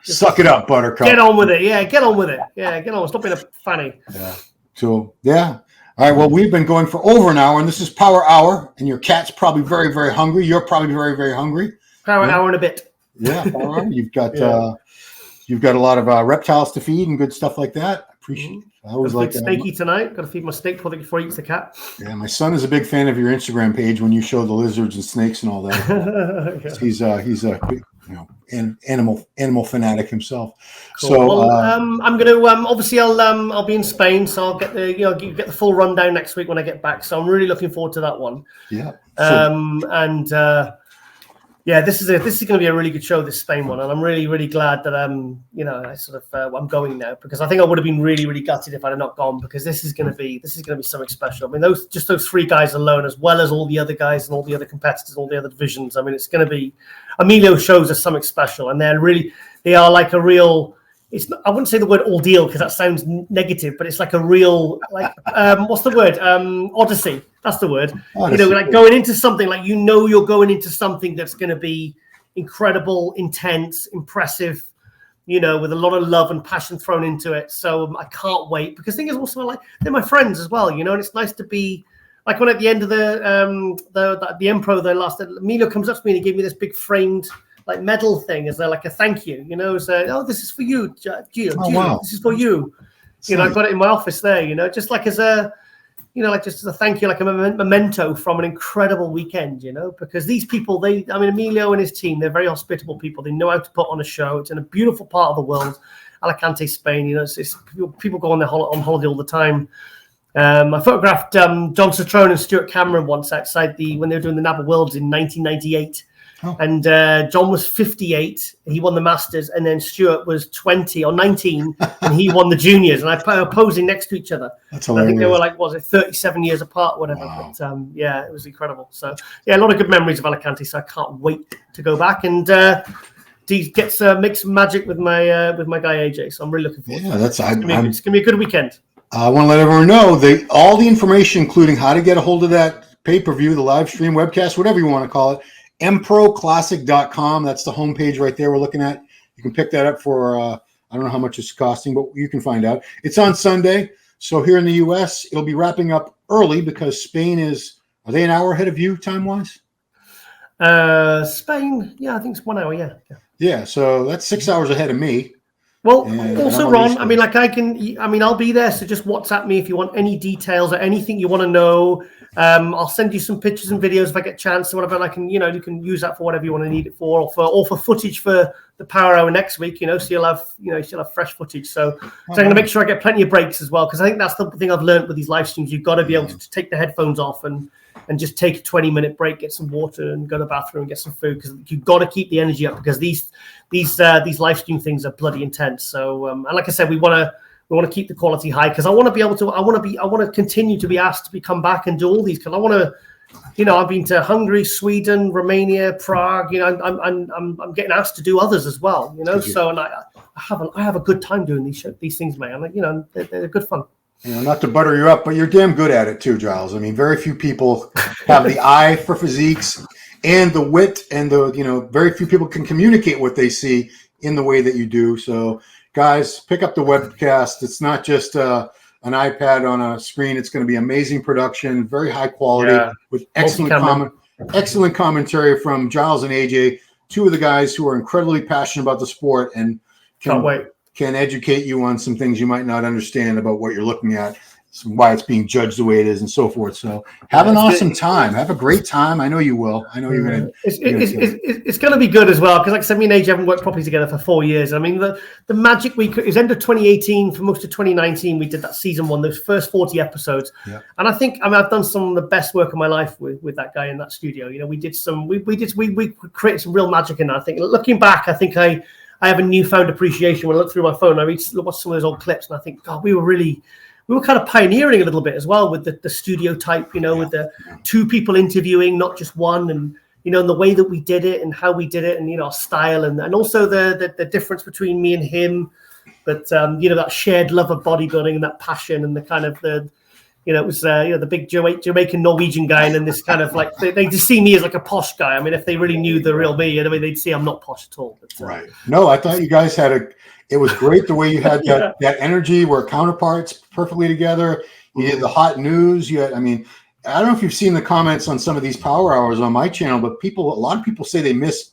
suck it up, Buttercup. Get on with it. Yeah, get on with it. Yeah, get on. Stop being a fanny. Yeah. So, yeah. All right, well, we've been going for over an hour, and this is Power Hour, and your cat's probably very, very hungry. You're probably very, very hungry. Power Hour and a bit. Yeah, Power Hour. You've got a lot of reptiles to feed and good stuff like that. I appreciate it. I was like steaky tonight. Got to feed my steak before he eats the cat. Yeah, my son is a big fan of your Instagram page when you show the lizards and snakes and all that. Yeah. He's a big, animal fanatic himself. Cool. So well, I'm going to obviously I'll be in Spain, so I'll get the full rundown next week when I get back. So I'm really looking forward to that one. Yeah. This is going to be a really good show, this Spain one, and I'm really, really glad that I'm going now, because I think I would have been really, really gutted if I had not gone, because this is going to be something special. I mean, those three guys alone, as well as all the other guys and all the other competitors, all the other divisions. I mean, it's going to be, Emilio shows us something special, and they are like a real. I wouldn't say the word ordeal because that sounds negative, but it's like a real, what's the word? Odyssey. That's the word. Odyssey. Like going into something like, you're going into something that's going to be incredible, intense, impressive, with a lot of love and passion thrown into it. So I can't wait, because the thing is also, like, they're my friends as well, and it's nice to be like, when at the end of the Empro, the last, Emilio comes up to me and he gave me this big framed like medal thing as like a thank you, so this is for you, Gio. Wow. This is for you. I've got it in my office there, just like as a, like just as a thank you, like a memento from an incredible weekend, because these people, Emilio and his team, they're very hospitable people. They know how to put on a show. It's in a beautiful part of the world, Alicante, Spain. It's people go on holiday all the time. I photographed John Citrone and Stuart Cameron once outside when they were doing the NABBA Worlds in 1998. Oh. And John was 58. He won the Masters, and then Stuart was 20 or 19, and he won the Juniors. And I were posing next to each other. That's hilarious. I think they were like, was it 37 years apart, or whatever. Wow. But yeah, it was incredible. So yeah, a lot of good memories of Alicante. So I can't wait to go back and make some magic with my guy AJ. So I'm really looking forward. Yeah, it's gonna be a good weekend. I want to let everyone know all the information, including how to get a hold of that pay-per-view, the live stream, webcast, whatever you want to call it, EmproClassic.com. That's the homepage right there we're looking at. You can pick that up for, I don't know how much it's costing, but you can find out. It's on Sunday. So here in the U.S., it'll be wrapping up early because Spain are they an hour ahead of you time-wise? Spain, yeah, I think it's 1 hour, yeah. Yeah, so that's 6 hours ahead of me. Well, also, Ron, I mean, I'll be there, so just WhatsApp me if you want any details or anything you want to know. I'll send you some pictures and videos if I get a chance or whatever, and I can, you can use that for whatever you want to need it for, or for footage for the Power Hour next week, so you'll have fresh footage. So I'm going to make sure I get plenty of breaks as well, because I think that's the thing I've learned with these live streams. You've got to be able to take the headphones off and just take a 20-minute break, get some water and go to the bathroom and get some food, because you've got to keep the energy up, because these live stream things are bloody intense. So and like I said, we want to keep the quality high, because I want to continue to be asked to come back and do all these, because I want to, I've been to Hungary, Sweden, Romania, Prague, I'm getting asked to do others as well, so, and I have a good time doing these things, man. They're good fun. Not to butter you up, but you're damn good at it too, Giles. I mean, very few people have the eye for physiques and the wit, and very few people can communicate what they see in the way that you do. So, guys, pick up the webcast. It's not just an iPad on a screen. It's going to be amazing production, very high quality, with excellent commentary from Giles and AJ, two of the guys who are incredibly passionate about the sport and can educate you on some things you might not understand about what you're looking at, why it's being judged the way it is, and so forth. So have an awesome time. Have a great time. I know you will. I know you're going to. It's going to be good as well, because like I said, me and AJ haven't worked properly together for 4 years. I mean, the magic week is end of 2018. For most of 2019, we did that season 1, those first 40 episodes. Yeah. And I think I've done some of the best work of my life with that guy in that studio. We created some real magic in that. I think looking back, I think I have a newfound appreciation when I look through my phone. I watch some of those old clips, and I think, God, we were kind of pioneering a little bit as well with the studio type, with the 2 people interviewing, not just one, and and the way that we did it and how we did it, and our style, and also the difference between me and him, but that shared love of bodybuilding and that passion, and the kind of it was the big Jamaican Norwegian guy, and then this kind of like they just see me as like a posh guy. I mean, if they really knew the real me, they'd see I'm not posh at all. But, right? No, I thought you guys it was great the way you had that energy. We're counterparts perfectly together. You did the hot news. I don't know if you've seen the comments on some of these Power Hours on my channel, but a lot of people say they miss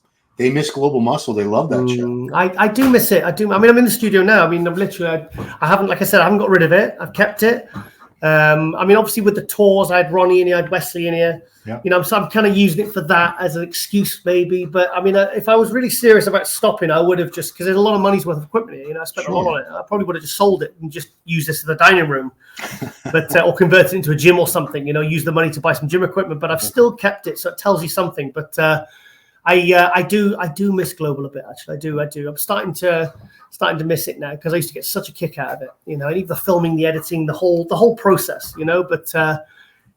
Global Muscle. They love that show. I do miss it. I do. I mean, I'm in the studio now. I mean, I haven't, like I said, I haven't got rid of it. I've kept it. Obviously with the tours, I had Ronnie in here, I had Wesley in here. Yeah. So I'm kind of using it for that as an excuse, maybe. But if I was really serious about stopping, I would have just, because there's a lot of money's worth of equipment here. I spent a lot on it. I probably would have just sold it and just used this as a dining room, but or convert it into a gym or something. Use the money to buy some gym equipment. But I've still kept it, so it tells you something. But I do miss Global a bit, actually. I do. I'm starting to miss it now, because I used to get such a kick out of it. Even the filming, the editing, the whole process. But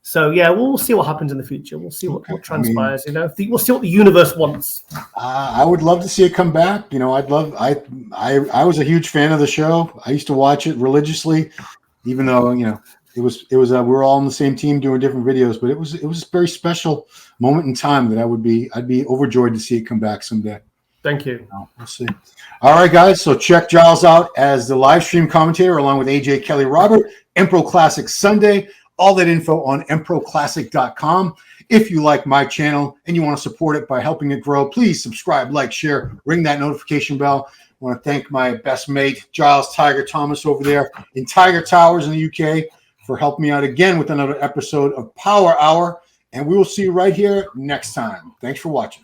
so yeah, we'll see what happens in the future. We'll see what transpires. We'll see what the universe wants. I would love to see it come back. I was a huge fan of the show. I used to watch it religiously, even though it was we were all on the same team doing different videos. But it was a very special moment in time that I'd be overjoyed to see it come back someday. Thank you. We'll see. All right, guys. So check Giles out as the live stream commentator, along with AJ, Kelly, Robert. Empro Classic Sunday. All that info on EmproClassic.com. If you like my channel and you want to support it by helping it grow, please subscribe, like, share, ring that notification bell. I want to thank my best mate, Giles Tiger Thomas, over there in Tiger Towers in the UK, for helping me out again with another episode of Power Hour. And we will see you right here next time. Thanks for watching.